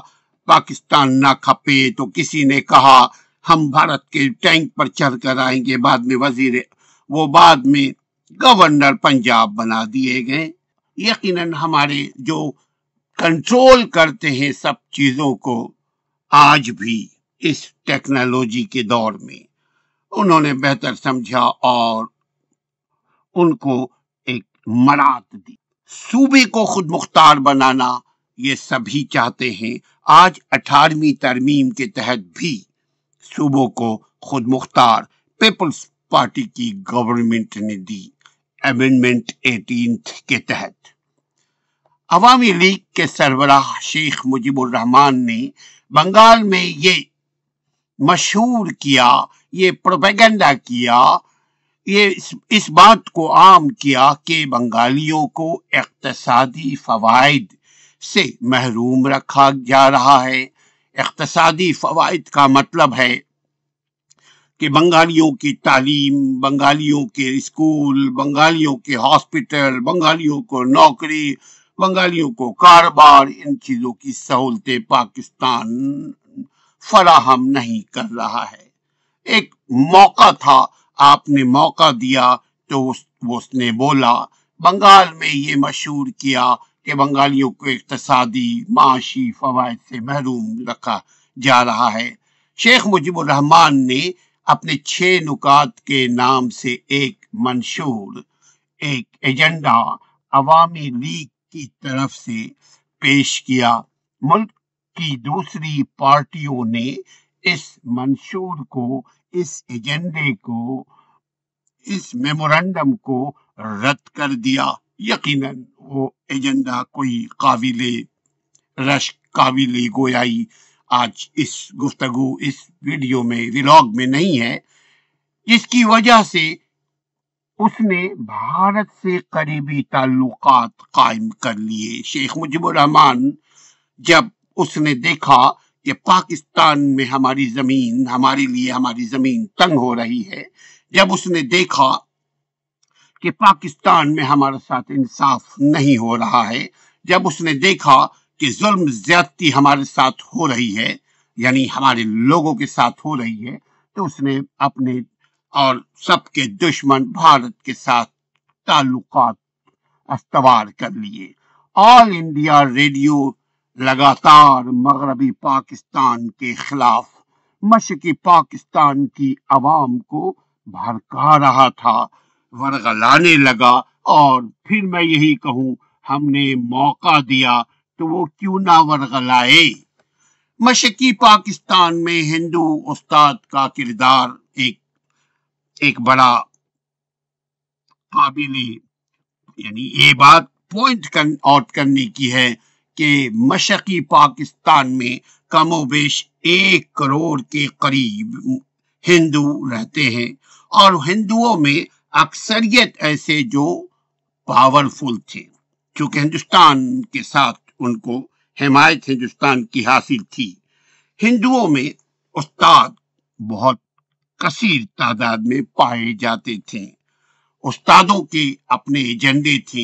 پاکستان نہ کھپے تو کسی نے کہا ہم بھارت کے ٹینک پر چڑھ کر آئیں گے، بعد میں گورنر پنجاب بنا دیے گئے۔ یقیناً ہمارے جو کنٹرول کرتے ہیں سب چیزوں کو آج بھی اس ٹیکنالوجی کے دور میں، انہوں نے بہتر سمجھا اور ان کو ایک مراد دی۔ صوبے کو خود مختار بنانا یہ سبھی چاہتے ہیں۔ آج 18ویں ترمیم کے تحت بھی صوبوں کو خود مختار پیپلز پارٹی کی گورنمنٹ نے دی، امینڈمنٹ 18 کے تحت۔ عوامی لیگ کے سربراہ شیخ مجیب الرحمان نے بنگال میں یہ مشہور کیا، یہ پروپیگنڈا کیا، یہ اس بات کو عام کیا کہ بنگالیوں کو اقتصادی فوائد سے محروم رکھا جا رہا ہے۔ اقتصادی فوائد کا مطلب ہے کہ بنگالیوں کی تعلیم، بنگالیوں کے اسکول، بنگالیوں کے ہاسپٹل، بنگالیوں کو نوکری، بنگالیوں کو کاروبار، ان چیزوں کی سہولتیں پاکستان فراہم نہیں کر رہا ہے۔ ایک موقع تھا، آپ نے موقع دیا تو اس نے بولا، بنگال میں یہ مشہور کیا کہ بنگالیوں کو اقتصادی معاشی فوائد سے محروم رکھا جا رہا ہے۔ شیخ مجیب الرحمان نے اپنے 6 نکات کے نام سے ایک منشور، ایک ایجنڈا عوامی لیگ کی طرف سے پیش کیا۔ ملک کی دوسری پارٹیوں نے اس منشور کو، اس ایجنڈے کو، اس میمورنڈم کو رد کر دیا۔ یقیناً وہ ایجنڈا کوئی قابل رشک، قابل گویائی آج اس گفتگو، اس ویڈیو میں، ولاگ میں نہیں ہے، جس کی وجہ سے اس نے بھارت سے قریبی تعلقات قائم کر لیے۔ شیخ مجیب الرحمان جب اس نے دیکھا کہ پاکستان میں ہماری زمین، ہمارے لیے ہماری زمین تنگ ہو رہی ہے، جب اس نے دیکھا کہ پاکستان میں ہمارے ساتھ انصاف نہیں ہو رہا ہے، جب اس نے دیکھا کہ ظلم زیادتی ہمارے ساتھ ہو رہی ہے، یعنی ہمارے لوگوں کے ساتھ ہو رہی ہے، تو اس نے اپنے اور سب کے دشمن بھارت کے ساتھ تعلقات استوار کر لیے۔ آل انڈیا ریڈیو لگاتار مغربی پاکستان کے خلاف مشرقی پاکستان کی عوام کو بھڑکا رہا تھا، ورغلانے لگا، اور پھر میں یہی کہوں، ہم نے موقع دیا تو وہ کیوں نہ ورغلائے۔ مشرقی پاکستان میں ہندو استاد کا کردار ایک بڑا قابل، یعنی یہ بات پوائنٹ آؤٹ کرنے کی ہے کہ مشرقی پاکستان میں کم و بیش 1 کروڑ کے قریب ہندو رہتے ہیں، اور ہندوؤں میں اکثریت ایسے جو پاورفل تھے، چونکہ ہندوستان کے ساتھ ان کو حمایت ہندوستان کی حاصل تھی۔ ہندوؤں میں استاد بہت کثیر تعداد میں پائے جاتے تھے۔ استادوں کے اپنے ایجنڈے تھے،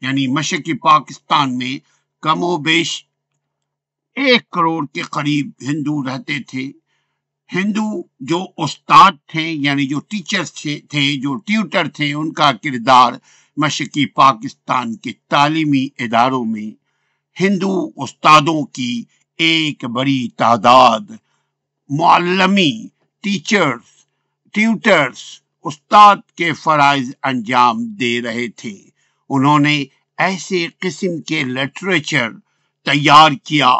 یعنی مشرقی پاکستان میں کم و بیش 1 کروڑ کے قریب ہندو رہتے تھے۔ ہندو جو استاد تھے، یعنی جو ٹیچرز تھے، جو ٹیوٹر تھے، ان کا کردار مشرقی پاکستان کے تعلیمی اداروں میں ہندو استادوں کی ایک بڑی تعداد، معلمی، ٹیوٹرز، استاد کے فرائض انجام دے رہے تھے۔ انہوں نے ایسے قسم کے لٹریچر تیار کیا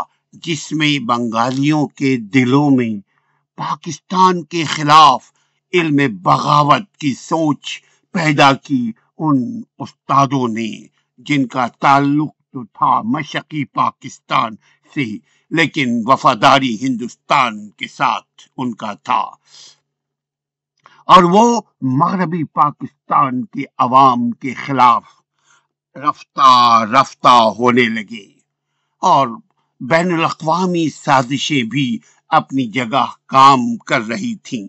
جس میں بنگالیوں کے دلوں میں پاکستان کے خلاف علم بغاوت کی سوچ پیدا کی۔ ان استادوں نے، جن کا تعلق تو تھا مشرقی پاکستان سے، لیکن وفاداری ہندوستان کے ساتھ ان کا تھا، اور وہ مغربی پاکستان کے عوام کے خلاف رفتہ ہونے لگے، اور بین الاقوامی سازشیں بھی اپنی جگہ کام کر رہی تھیں،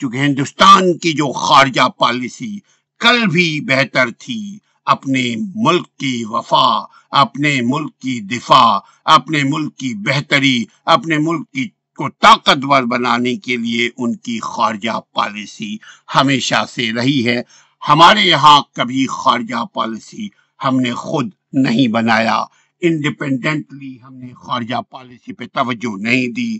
چونکہ ہندوستان کی جو خارجہ پالیسی کل بھی بہتر تھی، اپنے ملک کی وفا، اپنے ملک کی دفاع، اپنے ملک کی بہتری، اپنے ملک کی کو طاقتور بنانے کے لیے ان کی خارجہ پالیسی ہمیشہ سے رہی ہے۔ ہمارے یہاں کبھی خارجہ پالیسی ہم نے خود نہیں بنایا، انڈیپینڈنٹلی ہم نے خارجہ پالیسی پہ توجہ نہیں دی،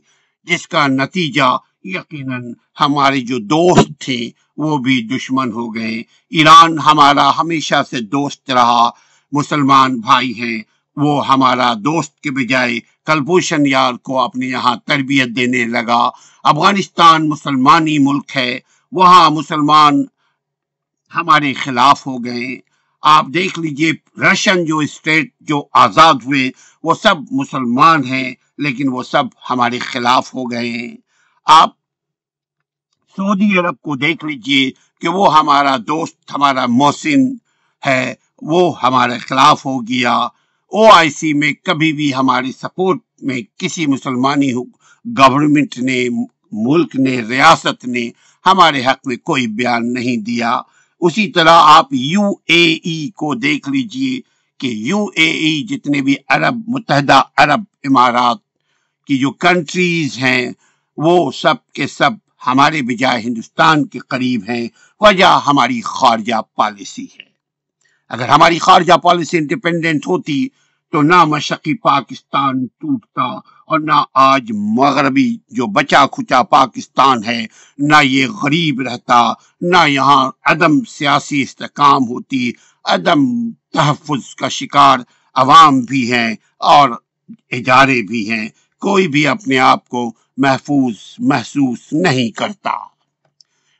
جس کا نتیجہ یقیناً ہمارے جو دوست تھے وہ بھی دشمن ہو گئے۔ ایران ہمارا ہمیشہ سے دوست رہا، مسلمان بھائی ہیں، وہ ہمارا دوست کے بجائے کلبھوشن یار کو اپنے یہاں تربیت دینے لگا۔ افغانستان مسلمانی ملک ہے، وہاں مسلمان ہمارے خلاف ہو گئے۔ آپ دیکھ لیجئے رشین جو اسٹیٹ جو آزاد ہوئے وہ سب مسلمان ہیں، لیکن وہ سب ہمارے خلاف ہو گئے ہیں۔ آپ سعودی عرب کو دیکھ لیجئے کہ وہ ہمارا دوست، ہمارا محسن ہے، وہ ہمارے خلاف ہو گیا۔ او آئی سی میں کبھی بھی ہماری سپورٹ میں کسی مسلمانی گورنمنٹ نے، ملک نے، ریاست نے ہمارے حق میں کوئی بیان نہیں دیا۔ اسی طرح آپ یو اے ای کو دیکھ لیجئے کہ یو اے ای جتنے بھی متحدہ عرب امارات کی جو کنٹریز ہیں وہ سب کے سب ہمارے بجائے ہندوستان کے قریب ہیں۔ وجہ ہماری خارجہ پالیسی ہے۔ اگر ہماری خارجہ پالیسی انڈیپینڈنٹ ہوتی تو نہ مشرقی پاکستان ٹوٹتا اور نہ آج مغربی جو بچا کھچا پاکستان ہے نہ یہ غریب رہتا، نہ یہاں عدم سیاسی استحکام ہوتی، عدم تحفظ کا شکار عوام بھی ہیں اور ادارے بھی ہیں، کوئی بھی اپنے آپ کو محفوظ محسوس نہیں کرتا۔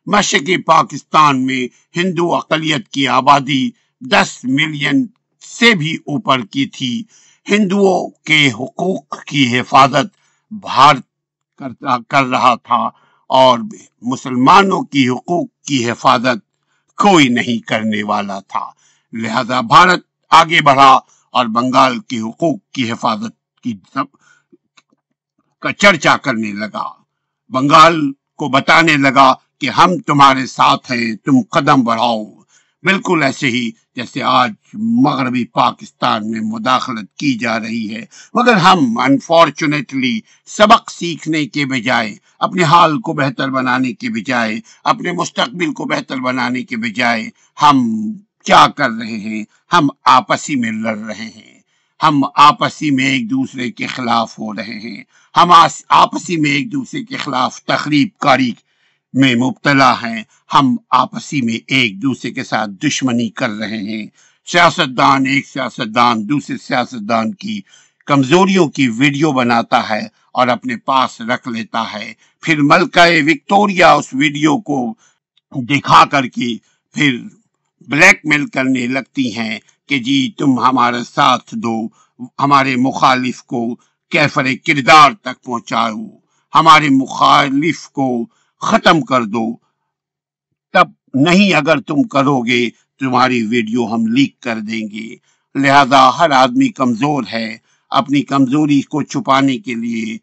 مشرقی پاکستان میں ہندو اقلیت کی آبادی 10 ملین سے بھی اوپر کی تھی۔ ہندوؤں کے حقوق کی حفاظت بھارت کر رہا تھا اور مسلمانوں کی حقوق کی حفاظت کوئی نہیں کرنے والا تھا۔ لہذا بھارت آگے بڑھا اور بنگال کے حقوق کی حفاظت کا چرچا کرنے لگا، بنگال کو بتانے لگا کہ ہم تمہارے ساتھ ہیں، تم قدم بڑھاؤ۔ بالکل ایسے ہی جیسے آج مغربی پاکستان میں مداخلت کی جا رہی ہے، مگر ہم انفارچونیٹلی سبق سیکھنے کے بجائے، اپنے حال کو بہتر بنانے کے بجائے، اپنے مستقبل کو بہتر بنانے کے بجائے ہم کیا کر رہے ہیں؟ ہم آپسی میں لڑ رہے ہیں، ہم آپسی میں ایک دوسرے کے خلاف ہو رہے ہیں، ہم آپسی میں ایک دوسرے کے خلاف تخریب کاری میں مبتلا ہیں، ہم آپسی میں ایک دوسرے کے ساتھ دشمنی کر رہے ہیں۔ سیاستدان ایک سیاستدان دوسرے سیاستدان کی کمزوریوں کی ویڈیو بناتا ہے اور اپنے پاس رکھ لیتا ہے، پھر ملکہ وکٹوریہ اس ویڈیو کو دکھا کر کے پھر بلیک میل کرنے لگتی ہیں کہ جی تم ہمارے ساتھ دو، ہمارے مخالف کو کیفر کردار تک پہنچاؤ، ہمارے مخالف کو ختم کر دو، تب نہیں اگر تم کرو گے تمہاری ویڈیو ہم لیک کر دیں گے۔ لہذا ہر آدمی کمزور ہے، اپنی کمزوری کو چھپانے کے لیے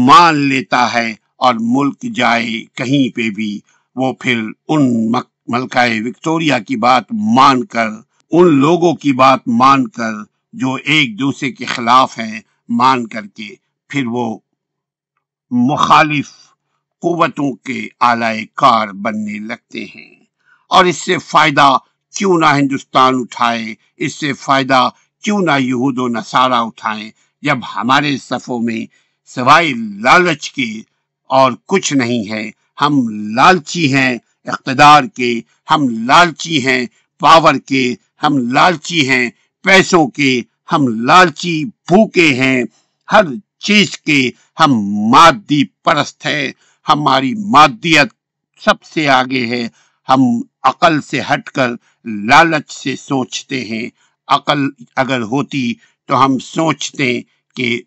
مان لیتا ہے اور ملک جائے کہیں پہ بھی وہ پھر ان ملکہ وکٹوریہ کی بات مان کر، ان لوگوں کی بات مان کر جو ایک دوسرے کے خلاف ہیں، مان کر کے پھر وہ مخالف قوتوں کے اعلی کار بننے لگتے ہیں۔ اور اس سے فائدہ کیوں نہ ہندوستان اٹھائے، اس سے فائدہ کیوں نہ یہود و نصارہ اٹھائیں، جب ہمارے صفوں میں سوائے لالچ کے اور کچھ نہیں ہے۔ ہم لالچی ہیں اقتدار کے، ہم لالچی ہیں پاور کے، ہم لالچی ہیں پیسوں کے، ہم لالچی بھوکے ہیں ہر چیز کے، ہم مادی پرست ہیں، ہماری مادیت سب سے آگے ہے، ہم عقل سے ہٹ کر لالچ سے سوچتے ہیں۔ عقل اگر ہوتی تو ہم سوچتے کہ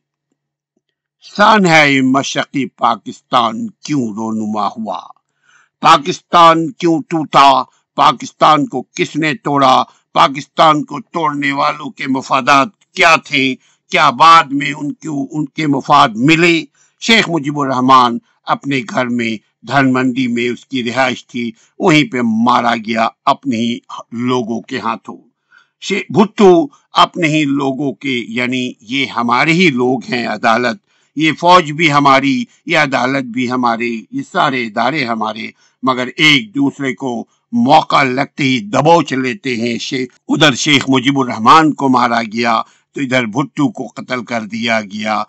سانحہ مشرقی پاکستان کیوں رونما ہوا، پاکستان کیوں ٹوٹا، پاکستان کو کس نے توڑا، پاکستان کو توڑنے والوں کے مفادات کیا تھے، کیا بعد میں ان کے مفاد ملے۔ شیخ مجیب الرحمن اپنے گھر میں دھن منڈی میں اس کی رہائش تھی، وہیں پہ مارا گیا اپنے ہی لوگوں کے ہاتھوں۔ بھٹو اپنے ہی لوگوں کے، یعنی یہ ہمارے ہی لوگ ہیں، عدالت، یہ فوج بھی ہماری، یہ عدالت بھی ہمارے، یہ سارے ادارے ہمارے، مگر ایک دوسرے کو موقع لگتے ہی دبوچ لیتے ہیں۔ ادھر شیخ مجیب الرحمان کو مارا گیا تو ادھر بھٹو کو قتل کر دیا گیا۔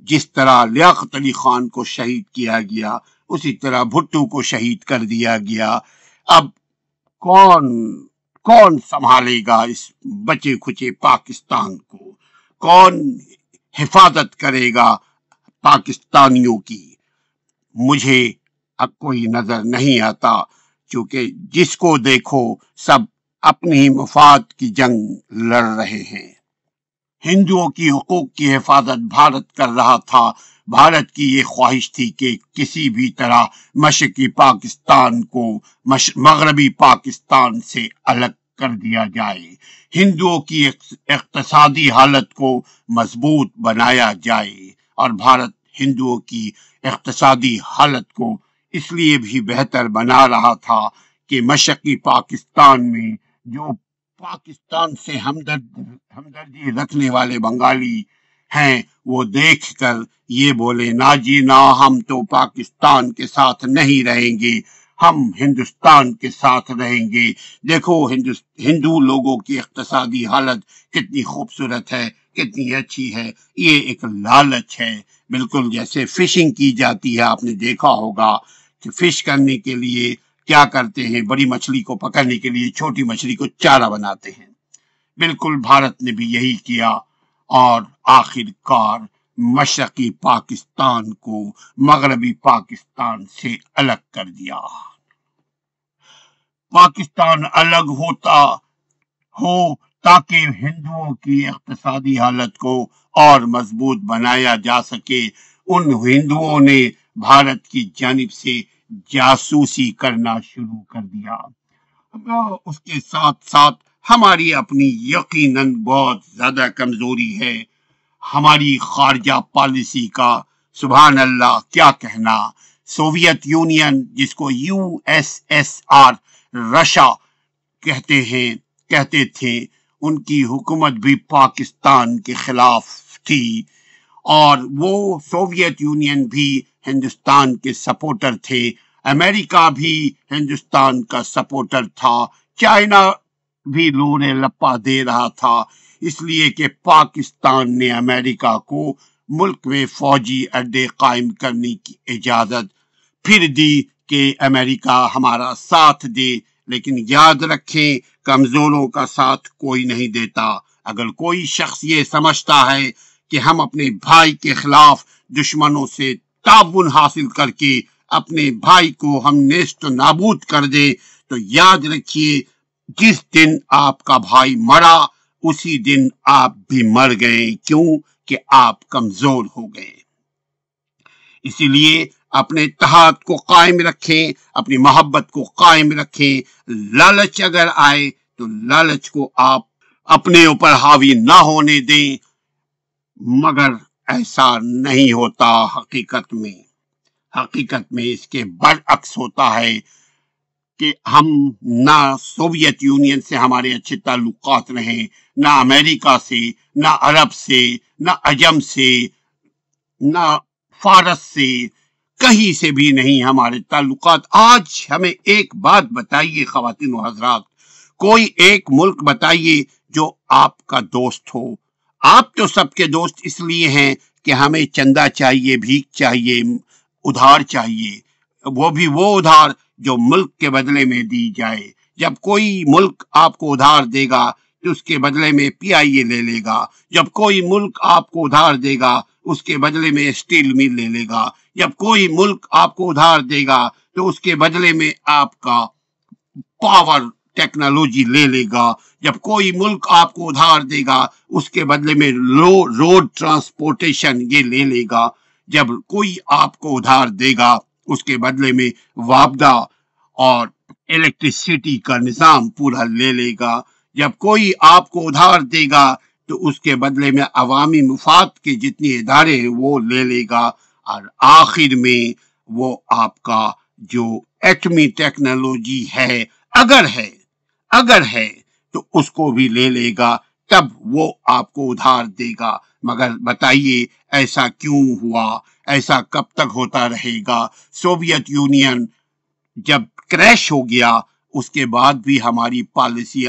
جس طرح لیاقت علی خان کو شہید کیا گیا، اسی طرح بھٹو کو شہید کر دیا گیا۔ اب کون سنبھالے گا اس بچے کھچے پاکستان کو؟ کون حفاظت کرے گا پاکستانیوں کی؟ مجھے اب کوئی نظر نہیں آتا، کیونکہ جس کو دیکھو سب اپنی مفاد کی جنگ لڑ رہے ہیں۔ ہندوؤں کی حقوق کی حفاظت بھارت کر رہا تھا۔ بھارت کی یہ خواہش تھی کہ کسی بھی طرح مشرقی پاکستان کو مغربی پاکستان سے الگ کر دیا جائے، ہندوؤں کی اقتصادی حالت کو مضبوط بنایا جائے، اور بھارت ہندوؤں کی اقتصادی حالت کو اس لیے بھی بہتر بنا رہا تھا کہ مشرقی پاکستان میں جو پاکستان سے ہمدردی رکھنے والے بنگالی ہیں، وہ دیکھ کر یہ بولے نا جی نا، ہم تو پاکستان کے ساتھ نہیں رہیں گے، ہم ہندوستان کے ساتھ رہیں گے۔ دیکھو ہندو لوگوں کی اقتصادی حالت کتنی خوبصورت ہے، کتنی اچھی ہے۔ یہ ایک لالچ ہے، بالکل جیسے فشنگ کی جاتی ہے۔ آپ نے دیکھا ہوگا کہ فش کرنے کے لیے کیا کرتے ہیں، بڑی مچھلی کو پکڑنے کے لیے چھوٹی مچھلی کو چارہ بناتے ہیں۔ بالکل بھارت نے بھی یہی کیا، اور آخر کار مشرقی پاکستان کو مغربی پاکستان سے الگ کر دیا۔ پاکستان الگ ہوتا ہو تاکہ ہندوؤں کی اقتصادی حالت کو اور مضبوط بنایا جا سکے۔ ان ہندوؤں نے بھارت کی جانب سے جاسوسی کرنا شروع کر دیا۔ اس کے ساتھ ساتھ ہماری اپنی یقیناً بہت زیادہ کمزوری ہے۔ ہماری خارجہ پالیسی کا سبحان اللہ کیا کہنا۔ سوویت یونین، جس کو USSR رشیا کہتے تھے، ان کی حکومت بھی پاکستان کے خلاف تھی، اور وہ سوویت یونین بھی ہندوستان کے سپورٹر تھے، امریکہ بھی ہندوستان کا سپورٹر تھا، چائنا بھی لورے لپا دے رہا تھا، اس لیے کہ پاکستان نے امریکہ کو ملک میں فوجی اڈے قائم کرنے کی اجازت پھر دی کہ امریکہ ہمارا ساتھ دے۔ لیکن یاد رکھیں، کمزوروں کا ساتھ کوئی نہیں دیتا۔ اگر کوئی شخص یہ سمجھتا ہے کہ ہم اپنے بھائی کے خلاف دشمنوں سے تعاون حاصل کر کے اپنے بھائی کو ہم نیست و نابود کر دیں، تو یاد رکھیے جس دن آپ کا بھائی مرا اسی دن آپ بھی مر گئے، کیوں کہ آپ کمزور ہو گئے۔ اسی لیے اپنے اتحاد کو قائم رکھیں، اپنی محبت کو قائم رکھیں۔ لالچ اگر آئے تو لالچ کو آپ اپنے اوپر حاوی نہ ہونے دیں، مگر ایسا نہیں ہوتا۔ حقیقت میں اس کے برعکس ہوتا ہے کہ ہم نہ سوویت یونین سے ہمارے اچھے تعلقات رہیں، نہ امریکہ سے، نہ عرب سے، نہ عجم سے، نہ فارس سے، کہیں سے بھی نہیں ہمارے تعلقات۔ آج ہمیں ایک بات بتائیے خواتین و حضرات، کوئی ایک ملک بتائیے جو آپ کا دوست ہو۔ آپ تو سب کے دوست اس لیے ہیں کہ ہمیں چندہ چاہیے، بھیک چاہیے، ادھار چاہیے، وہ بھی وہ ادھار جو ملک کے بدلے میں دی جائے۔ جب کوئی ملک آپ کو ادھار دے گا تو اس کے بدلے میں PIA لے لے گا، جب کوئی ملک آپ کو ادھار دے گا اس کے بدلے میں اسٹیل مل لے لے گا، جب کوئی ملک آپ کو ادھار دے گا تو اس کے بدلے میں آپ کا پاور ٹیکنالوجی لے لے گا، جب کوئی ملک آپ کو ادھار دے گا اس کے بدلے میں روڈ ٹرانسپورٹیشن یہ لے لے گا، جب کوئی آپ کو ادھار دے گا اس کے بدلے میں وابدہ اور الیکٹریسٹی کا نظام پورا لے لے گا، جب کوئی آپ کو ادھار دے گا تو اس کے بدلے میں عوامی مفاد کے جتنے ادارے ہیں وہ لے لے گا، اور آخر میں وہ آپ کا جو ایٹمی ٹیکنالوجی ہے اگر ہے تو اس کو بھی لے لے گا، تب وہ آپ کو ادھار دے گا۔ مگر بتائیے ایسا کیوں ہوا؟ ایسا کب تک ہوتا رہے گا؟ سوویت یونین جب کریش ہو گیا اس کے بعد بھی ہماری پالیسی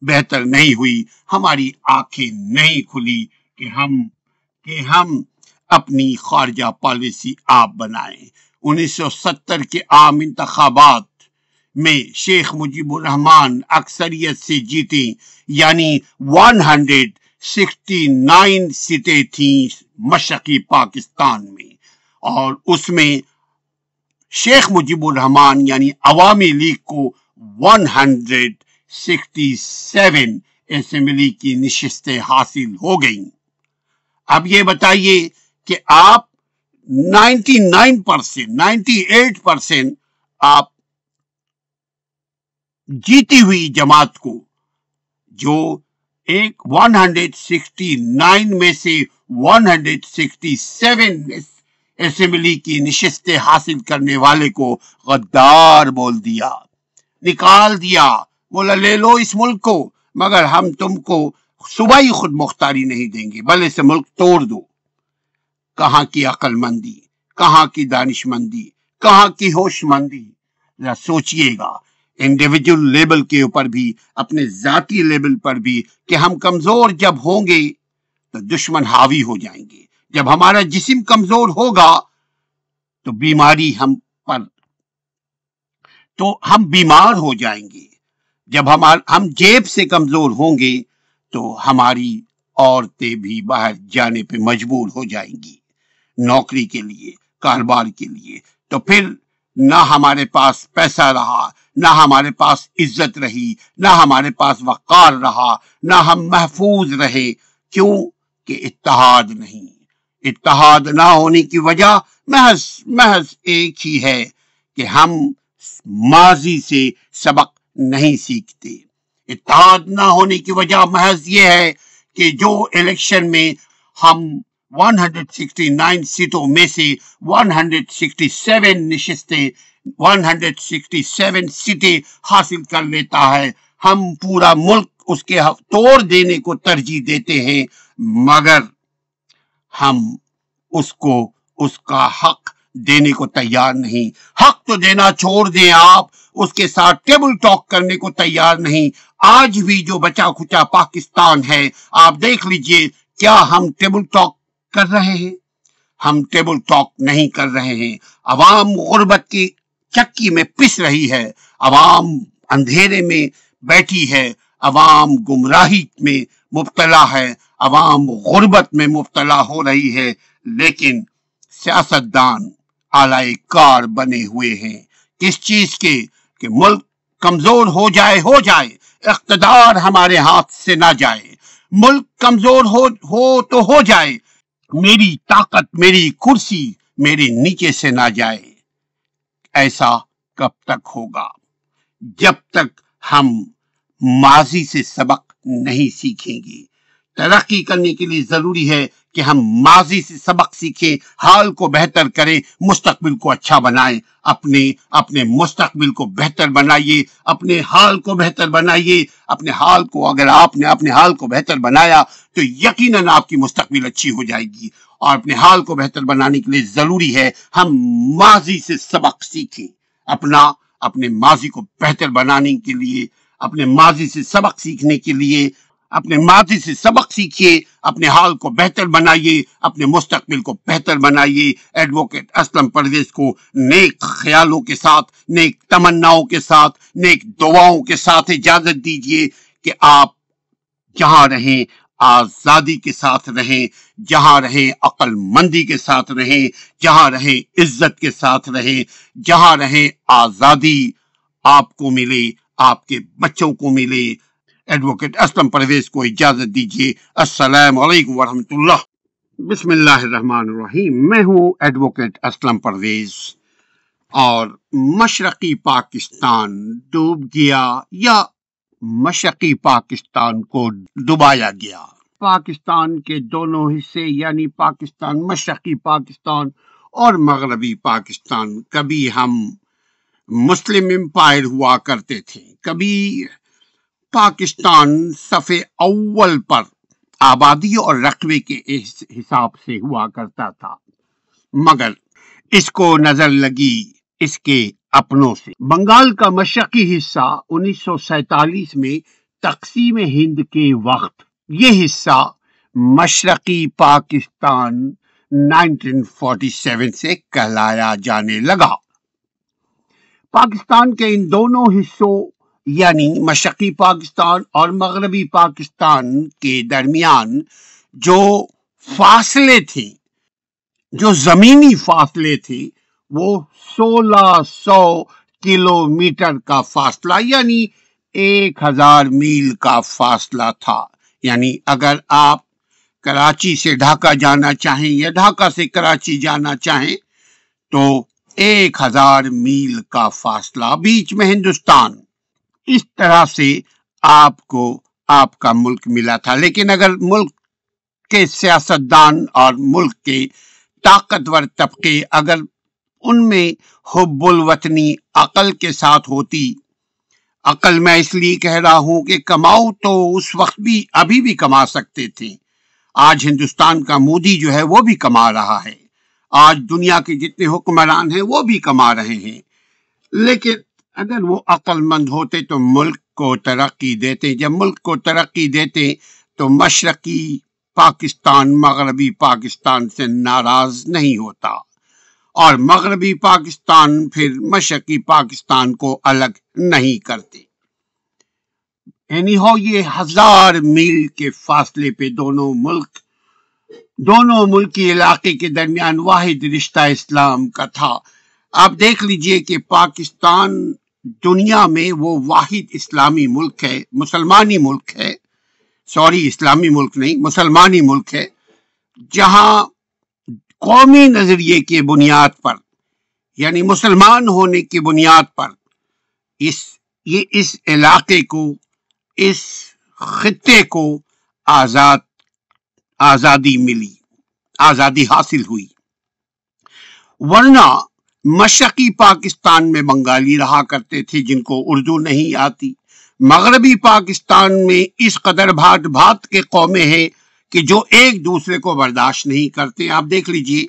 بہتر نہیں ہوئی، ہماری آنکھیں نہیں کھلی کہ ہم اپنی خارجہ پالیسی آپ بنائیں۔ 1970 کے عام انتخابات میں شیخ مجیب الرحمان اکثریت سے جیتے، یعنی 169 سیٹیں تھیں مشرقی پاکستان میں، اور اس میں شیخ مجیب الرحمان یعنی عوامی لیگ کو 167 اسمبلی کی نشستیں حاصل ہو گئیں۔ اب یہ بتائیے کہ آپ 98% آپ جیتی ہوئی جماعت کو، جو ایک 169 میں سے 167 اسمبلی کی نشستیں حاصل کرنے والے کو غدار بول دیا، نکال دیا، بولا لے لو اس ملک کو، مگر ہم تم کو صوبائی خود مختاری نہیں دیں گے، بلے سے ملک توڑ دو۔ کہاں کی عقل مندی، کہاں کی دانش مندی، کہاں کی ہوش مندی؟ ذرا سوچئے گا، انڈیویجول لیبل کے اوپر بھی، اپنے ذاتی لیبل پر بھی، کہ ہم کمزور جب ہوں گے تو دشمن حاوی ہو جائیں گے، جب ہمارا جسم کمزور ہوگا تو بیماری ہم بیمار ہو جائیں گے، جب ہم جیب سے کمزور ہوں گے تو ہماری عورتیں بھی باہر جانے پہ مجبور ہو جائیں گی نوکری کے لیے، کاروبار کے لیے، تو پھر نہ ہمارے پاس پیسہ رہا، نہ ہمارے پاس عزت رہی، نہ ہمارے پاس وقار رہا، نہ ہم محفوظ رہے۔ کیوں کہ اتحاد نہیں۔ اتحاد نہ ہونے کی وجہ محض ایک ہی ہے کہ ہم ماضی سے سبق نہیں سیکھتے۔ اتحاد نہ ہونے کی وجہ محض یہ ہے کہ جو الیکشن میں ہم 169 سیٹوں میں سے 167 سیٹیں حاصل کر لیتا ہے، ہم پورا ملک اس کے توڑ دینے کو ترجیح دیتے ہیں، مگر ہم اس کا حق دینے کو تیار نہیں۔ حق تو دینا چھوڑ دیں آپ، اس کے ساتھ ٹیبل ٹاک کرنے کو تیار نہیں۔ آج بھی جو بچا کھچا پاکستان ہے، آپ دیکھ لیجئے، کیا ہم ٹیبل ٹاک کر رہے ہیں؟ ہم ٹیبل ٹاک نہیں کر رہے ہیں۔ عوام غربت کی چکی میں پس رہی ہے، عوام اندھیرے میں بیٹھی ہے، عوام گمراہی میں مبتلا ہے، عوام غربت میں مبتلا ہو رہی ہے، لیکن سیاستدان اعلی کار بنے ہوئے ہیں کس چیز کے؟ کہ ملک کمزور ہو جائے، اقتدار ہمارے ہاتھ سے نہ جائے، ملک کمزور ہو تو ہو جائے، میری طاقت، میری کرسی میرے نیچے سے نہ جائے۔ ایسا کب تک ہوگا؟ جب تک ہم ماضی سے سبق نہیں سیکھیں گے۔ ترقی کرنے کے لیے ضروری ہے کہ ہم ماضی سے سبق سیکھیں، حال کو بہتر کریں، مستقبل کو اچھا بنائیں، اپنے مستقبل کو بہتر بنائیے، اپنے حال کو بہتر بنائیے۔ اگر آپ نے اپنے حال کو بہتر بنایا تو یقیناً آپ کی مستقبل اچھی ہو جائے گی، اور اپنے حال کو بہتر بنانے کے لیے ضروری ہے ہم ماضی سے سبق سیکھیں، اپنے ماضی کو بہتر بنانے کے لیے، اپنے ماضی سے سبق سیکھنے کے لیے، اپنے ماضی سے سبق سیکھیے، اپنے حال کو بہتر بنائیے، اپنے مستقبل کو بہتر بنائیے۔ ایڈوکیٹ اسلم پرویز کو نیک خیالوں کے ساتھ، نیک تمناؤں کے ساتھ، نیک دعاؤں کے ساتھ اجازت دیجیے کہ آپ جہاں رہیں آزادی کے ساتھ رہیں، جہاں رہیں عقل مندی کے ساتھ رہیں، جہاں رہیں عزت کے ساتھ رہیں، جہاں رہیں آزادی آپ کو ملے، آپ کے بچوں کو ملے۔ ایڈوکیٹ اسلم پرویز کو اجازت دیجیے۔ السلام علیکم ورحمۃ اللہ۔ بسم اللہ الرحمن الرحیم۔ میں ہوں ایڈوکیٹ اسلم پرویز، اور مشرقی پاکستان ڈوب گیا یا مشرقی پاکستان کو ڈبایا گیا۔ پاکستان کے دونوں حصے یعنی پاکستان، مشرقی پاکستان اور مغربی پاکستان، کبھی ہم مسلم امپائر ہوا کرتے تھے، کبھی پاکستان صفحے اول پر آبادی اور رقبے کے حساب سے ہوا کرتا تھا، مگر اس کو نظر لگی اس کے اپنوں سے۔ بنگال کا مشرقی حصہ 1947 میں تقسیم ہند کے وقت یہ حصہ مشرقی پاکستان 1947 سے کہلایا جانے لگا۔ پاکستان کے ان دونوں حصوں یعنی مشرقی پاکستان اور مغربی پاکستان کے درمیان جو فاصلے تھے، جو زمینی فاصلے تھے، وہ 1600 کلومیٹر کا فاصلہ یعنی 1000 میل کا فاصلہ تھا۔ یعنی اگر آپ کراچی سے ڈھاکہ جانا چاہیں یا ڈھاکہ سے کراچی جانا چاہیں تو 1000 میل کا فاصلہ، بیچ میں ہندوستان، اس طرح سے آپ کو آپ کا ملک ملا تھا۔ لیکن اگر ملک کے سیاستدان اور ملک کے طاقتور طبقے اگر ان میں حب الوطنی عقل کے ساتھ ہوتی، عقل میں اس لیے کہہ رہا ہوں کہ کماؤ تو اس وقت بھی ابھی بھی کما سکتے تھے، آج ہندوستان کا مودی جو ہے وہ بھی کما رہا ہے، آج دنیا کے جتنے حکمران ہیں وہ بھی کما رہے ہیں، لیکن اگر وہ عقل مند ہوتے تو ملک کو ترقی دیتے۔ جب ملک کو ترقی دیتے تو مشرقی پاکستان مغربی پاکستان سے ناراض نہیں ہوتا اور مغربی پاکستان پھر مشرقی پاکستان کو الگ نہیں کرتے۔ یہ 1000 میل کے فاصلے پہ دونوں ملکی علاقے کے درمیان واحد رشتہ اسلام کا تھا۔ آپ دیکھ لیجئے کہ پاکستان دنیا میں وہ واحد اسلامی ملک ہے، مسلمانی ملک ہے، اسلامی ملک نہیں، مسلمانی ملک ہے، جہاں قومی نظریے کی بنیاد پر یعنی مسلمان ہونے کی بنیاد پر اس علاقے کو، اس خطے کو آزادی ملی، آزادی حاصل ہوئی۔ ورنہ مشرقی پاکستان میں بنگالی رہا کرتے تھے جن کو اردو نہیں آتی، مغربی پاکستان میں اس قدر بھات کے قومیں ہیں کہ جو ایک دوسرے کو برداشت نہیں کرتے۔ آپ دیکھ لیجئے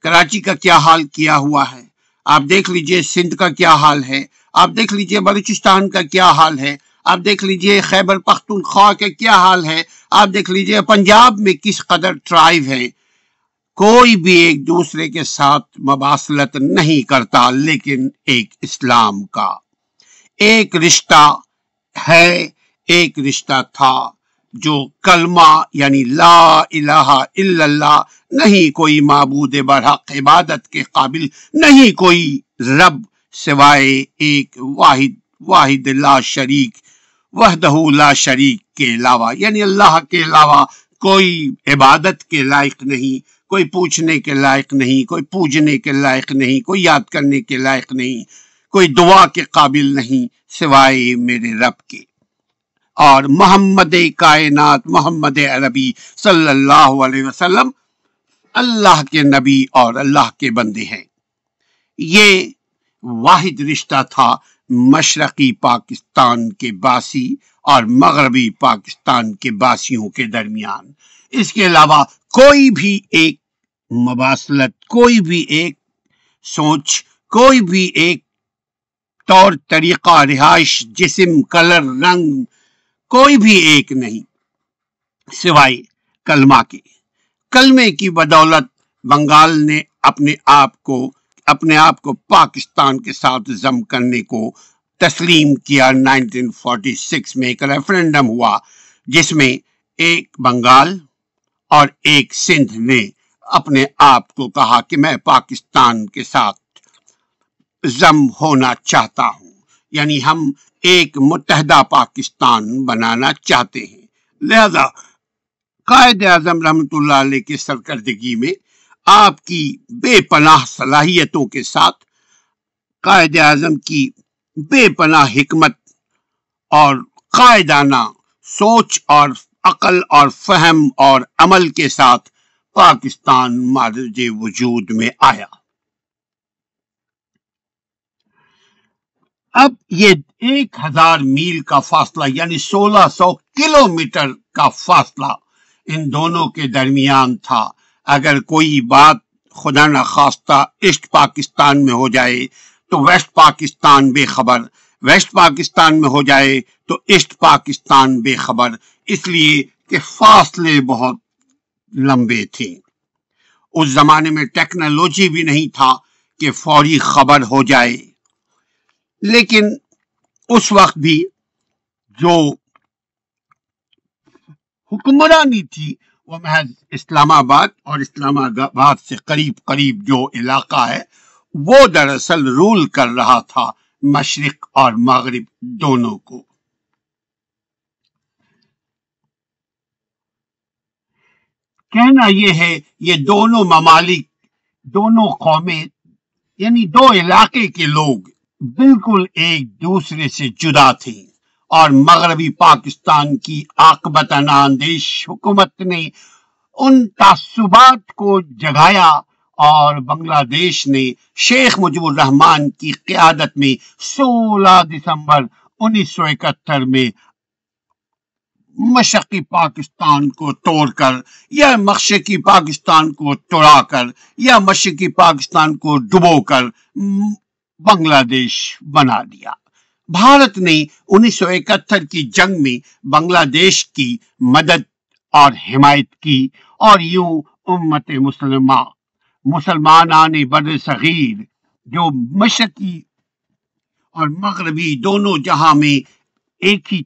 کراچی کا کیا حال کیا ہوا ہے، آپ دیکھ لیجئے سندھ کا کیا حال ہے، آپ دیکھ لیجئے بلوچستان کا کیا حال ہے، آپ دیکھ لیجئے خیبر پختونخوا کا کیا حال ہے، آپ دیکھ لیجئے پنجاب میں کس قدر ٹرائب ہیں۔ کوئی بھی ایک دوسرے کے ساتھ مباصلت نہیں کرتا، لیکن ایک اسلام کا ایک رشتہ ہے، ایک رشتہ تھا جو کلمہ یعنی لا الہ الا اللہ، نہیں کوئی معبود برحق عبادت کے قابل، نہیں کوئی رب سوائے ایک واحد لا شریک، وحدہ لا شریک کے علاوہ، یعنی اللہ کے علاوہ کوئی عبادت کے لائق نہیں، کوئی پوچھنے کے لائق نہیں، کوئی پوجنے کے لائق نہیں، کوئی یاد کرنے کے لائق نہیں، کوئی دعا کے قابل نہیں سوائے میرے رب کے۔ اور محمد کائنات، محمد عربی صلی اللہ علیہ وسلم اللہ کے نبی اور اللہ کے بندے ہیں۔ یہ واحد رشتہ تھا مشرقی پاکستان کے باسی اور مغربی پاکستان کے باسیوں کے درمیان۔ اس کے علاوہ کوئی بھی ایک مباصلت، کوئی بھی ایک سوچ، کوئی بھی ایک طور طریقہ، رہائش، جسم، کلر، رنگ، کوئی بھی ایک نہیں سوائے کلمہ کے۔ کلمے کی بدولت بنگال نے اپنے آپ کو پاکستان کے ساتھ ضم کرنے کو تسلیم کیا۔ 1946 میں ایک ریفرنڈم ہوا جس میں ایک بنگال اور ایک سندھ نے اپنے آپ کو کہا کہ میں پاکستان کے ساتھ ضم ہونا چاہتا ہوں، یعنی ہم ایک متحدہ پاکستان بنانا چاہتے ہیں۔ لہذا قائد اعظم رحمۃ اللہ علیہ کی سرکردگی میں آپ کی بے پناہ صلاحیتوں کے ساتھ، قائد اعظم کی بے پناہ حکمت اور قائدانہ سوچ اور عقل اور فہم اور عمل کے ساتھ پاکستان مارج وجود میں آیا۔ اب یہ 1000 میل کا فاصلہ یعنی 1600 کلومیٹر کا فاصلہ ان دونوں کے درمیان تھا. اگر کوئی بات خدا نخواستہ ایسٹ پاکستان میں ہو جائے تو ویسٹ پاکستان بے خبر، ویسٹ پاکستان میں ہو جائے تو ایسٹ پاکستان بے خبر، اس لیے کہ فاصلے بہت لمبے تھے. اس زمانے میں ٹیکنالوجی بھی نہیں تھا کہ فوری خبر ہو جائے. لیکن اس وقت بھی جو حکمرانی تھی وہ محض اسلام آباد اور اسلام آباد سے قریب قریب جو علاقہ ہے وہ دراصل رول کر رہا تھا مشرق اور مغرب دونوں کو. کہنا یہ ہے یہ دونوں ممالک، دونوں قومیں یعنی دو علاقے کے لوگ بالکل ایک دوسرے سے جدا تھے، اور مغربی پاکستان کی عاقبت اندیش حکومت نے ان تعصبات کو جگایا اور بنگلہ دیش نے شیخ مجیب الرحمان کی قیادت میں 16 دسمبر 1971 میں مشرقی پاکستان کو توڑ کر یا مشرقی پاکستان کو توڑا کر یا مشرقی پاکستان کو ڈبو کر بنگلہ دیش بنا دیا. بھارت نے 1971 کی جنگ میں بنگلہ دیش کی مدد اور حمایت کی، اور یوں امت مسلمانان بر صغیر جو مشرقی اور مغربی دونوں جہاں میں ایک ہی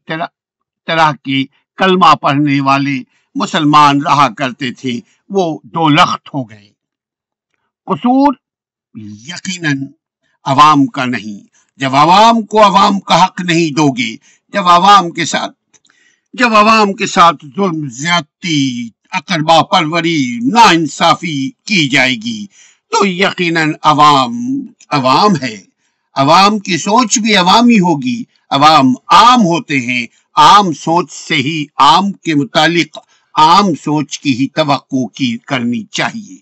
طرح کے کلمہ پڑھنے والے مسلمان رہا کرتے تھے وہ دو لخت ہو گئے. قصور یقیناً عوام کا نہیں. جب عوام کو عوام کا حق نہیں دو گے، جب عوام کے ساتھ ظلم، زیادتی، اقربا پروری، ناانصافی کی جائے گی تو یقیناً عوام ہے. عوام کی سوچ بھی عوامی ہوگی. عوام عام ہوتے ہیں. عام سوچ سے ہی عام کے متعلق عام سوچ کی ہی توقع کرنی چاہیے.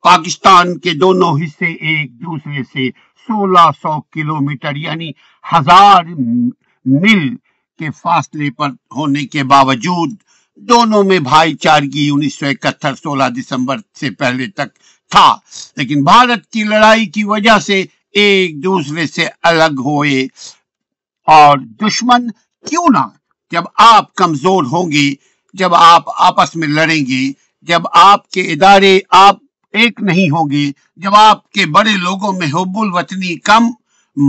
پاکستان کے دونوں حصے ایک دوسرے سے 1600 کلومیٹر یعنی 1000 میل کے فاصلے پر ہونے کے باوجود دونوں میں بھائی چارگی 1971 16 دسمبر سے پہلے تک تھا. لیکن بھارت کی لڑائی کی وجہ سے ایک دوسرے سے الگ ہوئے. اور دشمن کیوں نہ، جب آپ کمزور ہوں گے، جب آپ آپس میں لڑیں گے، جب آپ کے ادارے آپ ایک نہیں ہوں گے، جب آپ کے بڑے لوگوں میں حب الوطنی کم،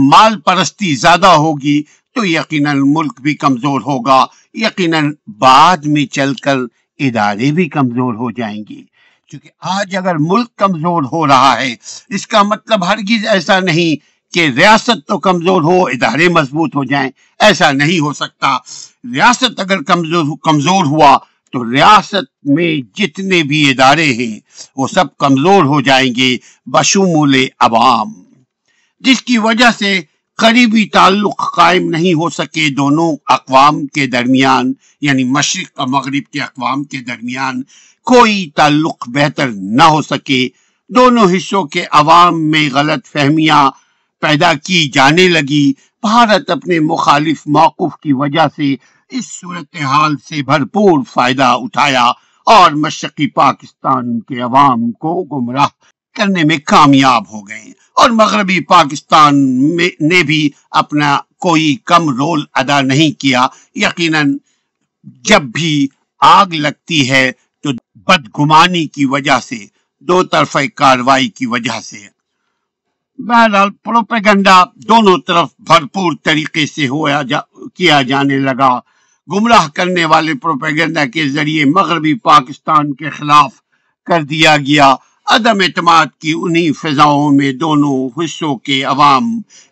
مال پرستی زیادہ ہوگی تو یقیناً ملک بھی کمزور ہوگا. یقیناً بعد میں چل کر ادارے بھی کمزور ہو جائیں گے. کیونکہ آج اگر ملک کمزور ہو رہا ہے اس کا مطلب ہرگز ایسا نہیں کہ ریاست تو کمزور ہو ادارے مضبوط ہو جائیں. ایسا نہیں ہو سکتا. ریاست اگر کمزور ہوا تو ریاست میں جتنے بھی ادارے ہیں وہ سب کمزور ہو جائیں گے بشمول عوام، جس کی وجہ سے قریبی تعلق قائم نہیں ہو سکے دونوں اقوام کے درمیان، یعنی مشرق اور مغرب کے اقوام کے درمیان کوئی تعلق بہتر نہ ہو سکے. دونوں حصوں کے عوام میں غلط فہمیاں پیدا کی جانے لگی. بھارت اپنے مخالف موقف کی وجہ سے اس صورتحال سے بھرپور فائدہ اٹھایا اور مشرقی پاکستان کے عوام کو گمراہ کرنے میں کامیاب ہو گئے، اور مغربی پاکستان نے بھی اپنا کوئی کم رول ادا نہیں کیا. یقیناً جب بھی آگ لگتی ہے تو بدگمانی کی وجہ سے، دو طرفہ کارروائی کی وجہ سے. بہرحال پروپیگنڈا دونوں طرف بھرپور طریقے سے کیا جانے لگا. گمراہ کرنے والے پروپیگنڈا کے ذریعے مغربی پاکستان کے خلاف کر دیا گیا. عدم اعتماد کی انہی فضاؤں میں دونوں حصوں کے عوام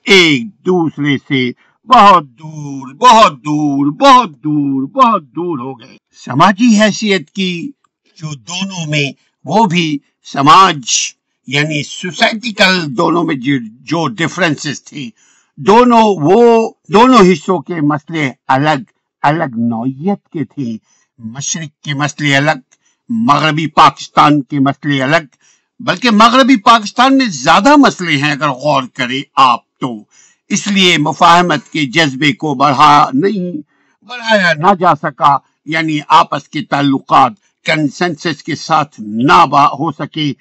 ایک دوسرے سے بہت دور بہت دور بہت دور بہت دور ہو گئے. سماجی حیثیت کی جو دونوں میں، وہ بھی سماج یعنی سوسائٹیکل دونوں میں جو ڈفرنسز تھے، دونوں حصوں کے مسئلے الگ الگ نوعیت کے تھے. مشرق کے مسئلے الگ، مغربی پاکستان کے مسئلے الگ. بلکہ مغربی پاکستان میں زیادہ مسئلے ہیں اگر غور کریں آپ تو. اس لیے مفاہمت کے جذبے کو بڑھایا نہ جا سکا، یعنی آپس کے تعلقات کنسنسس کے ساتھ نہ ہو سکے۔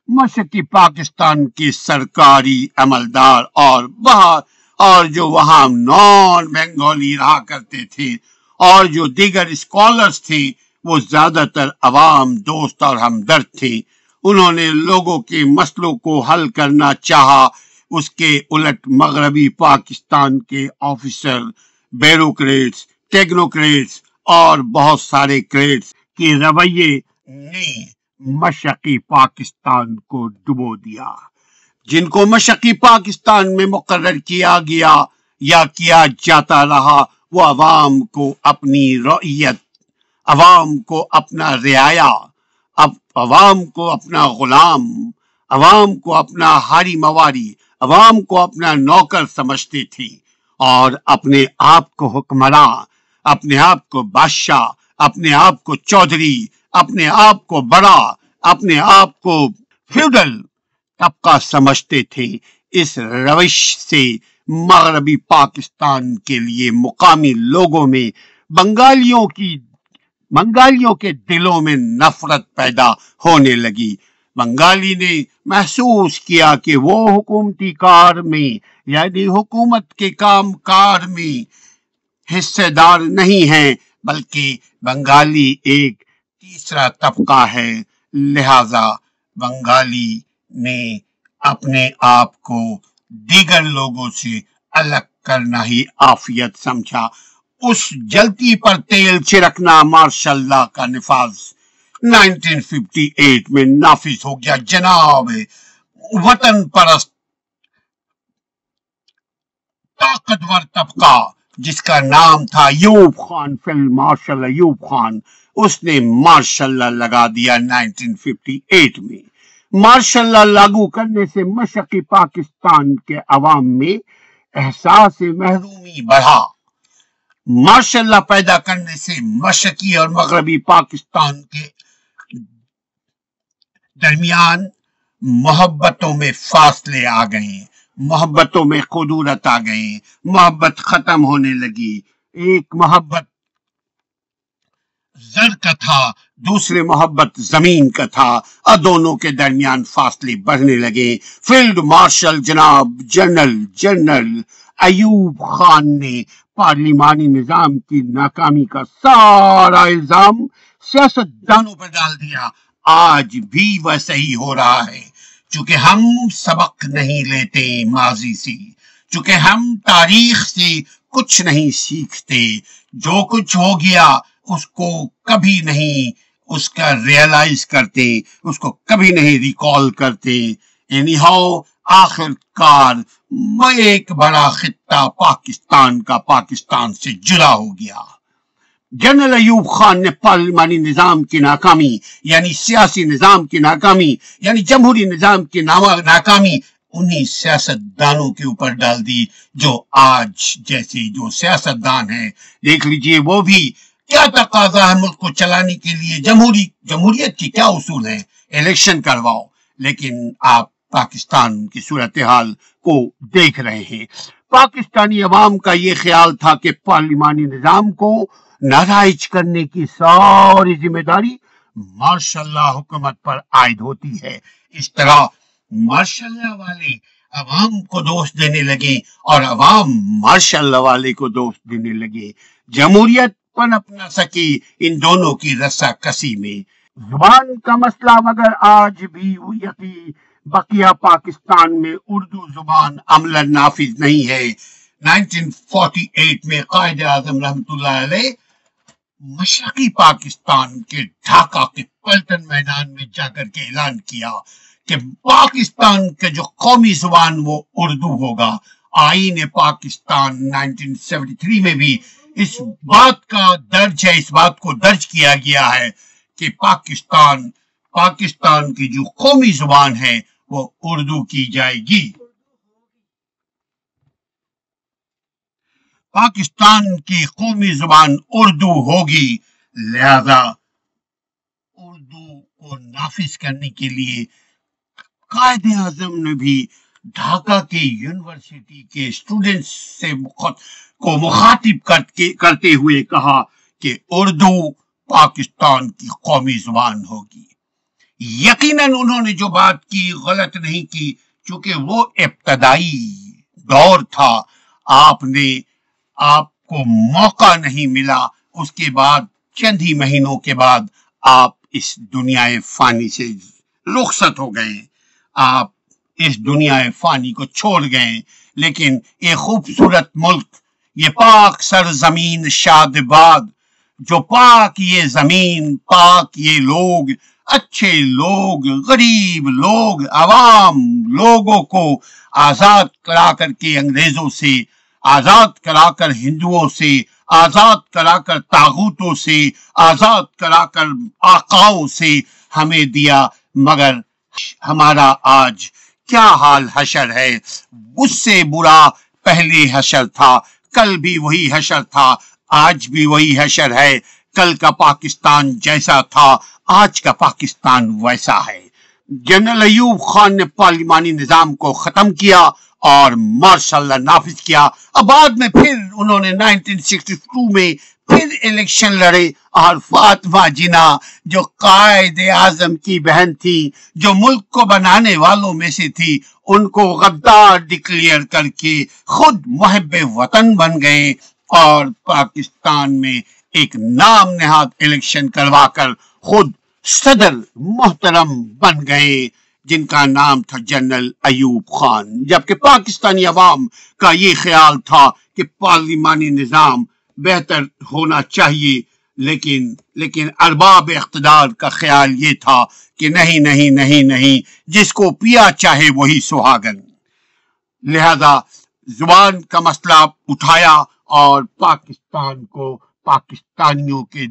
مشرقی پاکستان کے سرکاری عملدار اور جو وہاں نان بنگالی رہا کرتے تھے اور جو دیگر اسکالرز تھے، وہ زیادہ تر عوام دوست اور ہمدرد تھے۔ انہوں نے لوگوں کے مسئلوں کو حل کرنا چاہا، اس کے الٹ مغربی پاکستان کے آفیسر، بیوروکریٹس، ٹیکنوکریٹس اور بہت سارے کریٹس کے رویے نے مشرقی پاکستان کو ڈبو دیا۔ جن کو مشرقی پاکستان میں مقرر کیا گیا یا کیا جاتا رہا، وہ عوام کو اپنی رعیت، عوام کو اپنا رعایا، عوام کو اپنا غلام، عوام کو اپنا ہاری مواری، عوام کو اپنا نوکر سمجھتے تھے اور اپنے آپ کو حکمراں، اپنے آپ کو بادشاہ، اپنے آپ کو چودھری، اپنے آپ کو بڑا، اپنے آپ کو فیوڈل طبقہ سمجھتے تھے۔ اس روش سے مغربی پاکستان کے لیے مقامی لوگوں میں بنگالیوں کے دلوں میں نفرت پیدا ہونے لگی۔ بنگالی نے محسوس کیا کہ وہ حکومتی کار میں، یعنی حکومت کے کام کار میں حصے دار نہیں ہیں، بلکہ بنگالی ایک تیسرا طبقہ ہے۔ لہذا بنگالی نے اپنے آپ کو دیگر لوگوں سے الگ کرنا ہی عافیت سمجھا۔ اس جلتی پر تیل چھڑکنا ماشاء اللہ کا نفاذ 1958 میں نافذ ہو گیا۔ جناب وطن پرست طاقتور طبقہ جس کا نام تھا ایوب خان، فیلڈ مارشل ایوب خان، اس نے ماشاء اللہ لگا دیا 1958 میں۔ ماشاء اللہ لاگو کرنے سے مشرقی پاکستان کے عوام میں احساس محرومی بڑھا۔ ماشاء اللہ پیدا کرنے سے مشرقی اور مغربی پاکستان کے درمیان محبتوں میں فاصلے آ گئے، محبتوں میں خدورت آ گئے، محبت ختم ہونے لگی۔ ایک محبت زر کا تھا، دوسرے محبت زمین کا تھا، اور دونوں کے درمیان فاصلے بڑھنے لگے۔ فیلڈ مارشل جناب جنرل ایوب خان نے پارلیمانی نظام کی ناکامی کا سارا الزام سیاست دانوں پر ڈال دیا۔ آج بھی ویسا ہی ہو رہا ہے، چونکہ ہم سبق نہیں لیتے ماضی سے، چونکہ ہم تاریخ سے کچھ نہیں سیکھتے۔ جو کچھ ہو گیا اس کو کبھی نہیں اس کا ریئلائز کرتے، اس کو کبھی نہیں ریکال کرتے۔ اینی ہاؤ آخر کار ایک بڑا خطہ پاکستان سے جدا ہو گیا۔ جنرل ایوب خان نے پارلیمانی نظام کی ناکامی، یعنی سیاسی نظام کی ناکامی، یعنی جمہوری نظام کی ناکامی انہی سیاست دانوں کے اوپر ڈال دی جو آج جیسے جو سیاست دان ہیں۔ دیکھ لیجئے وہ بھی کیا تقاضا ہے ملک کو چلانے کے لیے، جمہوریت کی کیا اصول ہے، الیکشن کرواؤ۔ لیکن آپ پاکستان کی صورتحال کو دیکھ رہے ہیں۔ پاکستانی عوام کا یہ خیال تھا کہ پارلیمانی نظام کو نتائیج کرنے کی ساری ذمہ داری ماشاء اللہ حکومت پر عائد ہوتی ہے۔ اس طرح ماشاء اللہ والے عوام کو دوست دینے لگے اور عوام ماشاء اللہ والے کو دوست دینے لگے۔ جمہوریت پنپ نہ سکی ان دونوں کی رسا کسی میں۔ زبان کا مسئلہ مگر آج بھی یقین بقیہ پاکستان میں اردو زبان عملا نافذ نہیں ہے۔ 1948 میں قائد اعظم رحمت اللہ علیہ مشرقی پاکستان کے ڈھاکہ کے پلٹن میدان میں جا کر کے اعلان کیا کہ پاکستان کے جو قومی زبان وہ اردو ہوگا۔ آئین پاکستان 1973 میں بھی اس بات کا درج ہے، اس بات کو درج کیا گیا ہے کہ پاکستان کی جو قومی زبان ہے وہ اردو کی جائے گی۔ پاکستان کی قومی زبان اردو ہوگی، لہذا اردو کو نافذ کرنے کے لیے قائد اعظم نے بھی ڈھاکہ کے یونیورسٹی کے اسٹوڈنٹس سے کو مخاطب کرتے ہوئے کہا کہ اردو پاکستان کی قومی زبان ہوگی۔ یقیناً انہوں نے جو بات کی غلط نہیں کی، چونکہ وہ ابتدائی دور تھا، آپ کو موقع نہیں ملا۔ اس کے بعد چند ہی مہینوں کے بعد آپ اس دنیا فانی سے رخصت ہو گئے، آپ اس دنیا فانی کو چھوڑ گئے۔ لیکن یہ خوبصورت ملک، یہ پاک سرزمین شاد باد، جو پاک یہ زمین، پاک یہ لوگ، اچھے لوگ، غریب لوگ، عوام لوگوں کو آزاد کرا کر کے انگریزوں سے، آزاد کرا کر ہندوؤں سے، آزاد کرا کر طاغوتوں سے، آزاد کرا کر آقاؤں سے ہمیں دیا، مگر ہمارا آج کیا حال حشر ہے؟ اس سے برا پہلے حشر تھا، کل بھی وہی حشر تھا، آج بھی وہی حشر ہے۔ کل کا پاکستان جیسا تھا، آج کا پاکستان ویسا ہے۔ جنرل ایوب خان نے پارلیمانی نظام کو ختم کیا اور مارشل لا نافذ کیا، اور بعد میں پھر انہوں نے 1962 میں پھر الیکشن لڑے، اور فاطمہ جناح جو قائد اعظم کی بہن تھی، جو ملک کو بنانے والوں میں سے تھی، ان کو غدار ڈکلیئر کر کے خود محب وطن بن گئے اور پاکستان میں ایک نام نہاد الیکشن کروا کر خود صدر محترم بن گئے، جن کا نام تھا جنرل ایوب خان۔ جبکہ پاکستانی عوام کا یہ خیال تھا کہ پارلیمانی نظام بہتر ہونا چاہیے، لیکن ارباب اقتدار کا خیال یہ تھا کہ نہیں نہیں نہیں نہیں، جس کو پیا چاہے وہی سہاگن۔ لہذا زبان کا مسئلہ اٹھایا اور پاکستان کو، پاکستانیوں کے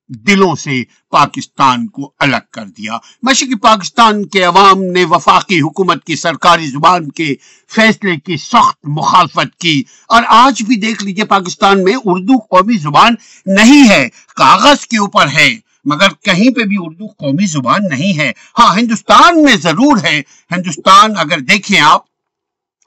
دلوں سے پاکستان کو الگ کر دیا۔ مشرقی پاکستان کے عوام نے وفاقی حکومت کی سرکاری زبان کے فیصلے کی سخت مخالفت کی، اور آج بھی دیکھ لیجئے پاکستان میں اردو قومی زبان نہیں ہے، کاغذ کے اوپر ہے، مگر کہیں پہ بھی اردو قومی زبان نہیں ہے۔ ہاں، ہندوستان میں ضرور ہے۔ ہندوستان اگر دیکھیں آپ،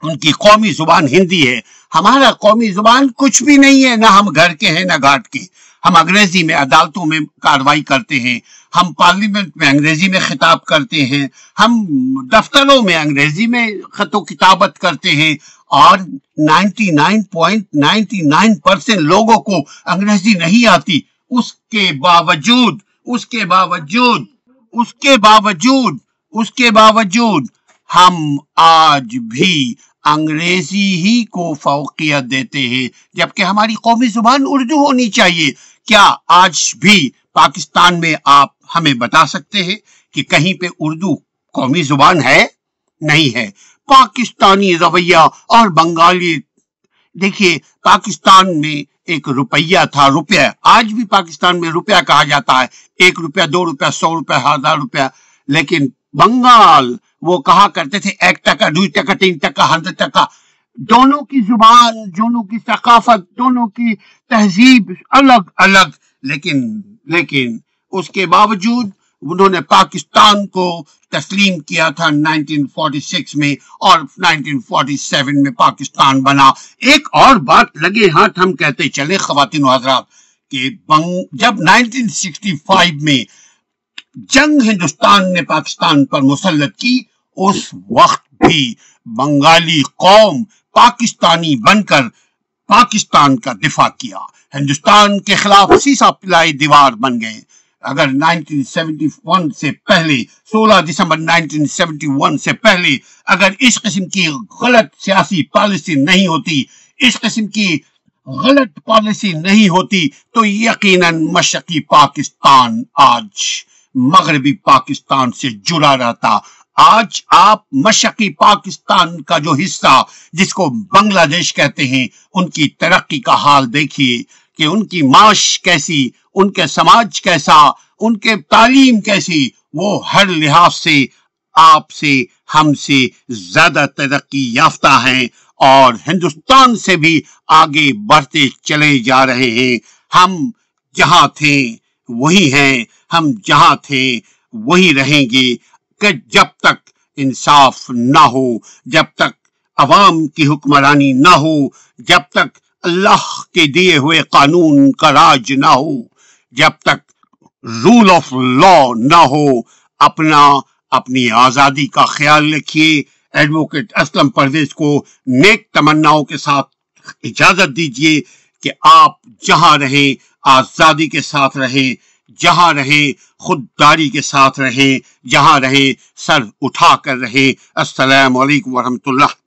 ان کی قومی زبان ہندی ہے، ہمارا قومی زبان کچھ بھی نہیں ہے، نہ ہم گھر کے ہیں نہ گھاٹ کے۔ ہم انگریزی میں عدالتوں میں کارروائی کرتے ہیں، ہم پارلیمنٹ میں انگریزی میں خطاب کرتے ہیں، ہم دفتروں میں انگریزی میں خط و کتابت کرتے ہیں، اور 99.99% لوگوں کو انگریزی نہیں آتی۔ اس کے باوجود ہم آج بھی انگریزی ہی کو فوقیت دیتے ہیں، جبکہ ہماری قومی زبان اردو ہونی چاہیے۔ کیا آج بھی پاکستان میں آپ ہمیں بتا سکتے ہیں کہ کہیں پہ اردو قومی زبان ہے؟ نہیں ہے۔ پاکستانی رویہ اور بنگالی، دیکھیے پاکستان میں ایک روپیہ تھا، روپیہ، آج بھی پاکستان میں روپیہ کہا جاتا ہے، 1 روپیہ، 2 روپیہ، 100 روپیہ، 1000 روپیہ، لیکن بنگال وہ کہا کرتے تھے 1 ٹکا، 2 ٹکا، 3 ٹکا، 100 ٹکا۔ دونوں کی زبان، دونوں کی ثقافت، دونوں کی تہذیب الگ الگ، لیکن اس کے باوجود انہوں نے پاکستان کو تسلیم کیا تھا 1946 میں، اور 1947 میں پاکستان بنا۔ ایک اور بات لگے ہاتھ ہم کہتے چلے خواتین و حضرات، کہ جب 1965 میں جنگ ہندوستان نے پاکستان پر مسلط کی، اس وقت بھی بنگالی قوم پاکستانی بن کر پاکستان کا دفاع کیا، ہندوستان کے خلاف سیسا پلائی دیوار بن گئے۔ اگر 1971 سے پہلے، 16 دسمبر 1971 سے پہلے اگر اس قسم کی غلط سیاسی پالیسی نہیں ہوتی، اس قسم کی غلط پالیسی نہیں ہوتی، تو یقیناً مشرقی پاکستان آج مغربی پاکستان سے جڑا رہتا۔ آج آپ مشرقی پاکستان کا جو حصہ، جس کو بنگلہ دیش کہتے ہیں، ان کی ترقی کا حال دیکھیے کہ ان کی معاش کیسی، ان کے سماج کیسا، ان کے تعلیم کیسی، وہ ہر لحاظ سے آپ سے، ہم سے زیادہ ترقی یافتہ ہیں، اور ہندوستان سے بھی آگے بڑھتے چلے جا رہے ہیں۔ ہم جہاں تھے وہی ہیں، ہم جہاں تھے وہی رہیں گے، کہ جب تک انصاف نہ ہو، جب تک عوام کی حکمرانی نہ ہو، جب تک اللہ کے دیے ہوئے قانون کا راج نہ ہو، جب تک رول آف لا نہ ہو، اپنی آزادی کا خیال رکھیے۔ ایڈوکیٹ اسلم پرویز کو نیک تمناؤں کے ساتھ اجازت دیجیے کہ آپ جہاں رہیں آزادی کے ساتھ رہیں، جہاں رہیں خودداری کے ساتھ رہیں، جہاں رہیں سر اٹھا کر رہیں۔ السلام علیکم ورحمۃ اللہ۔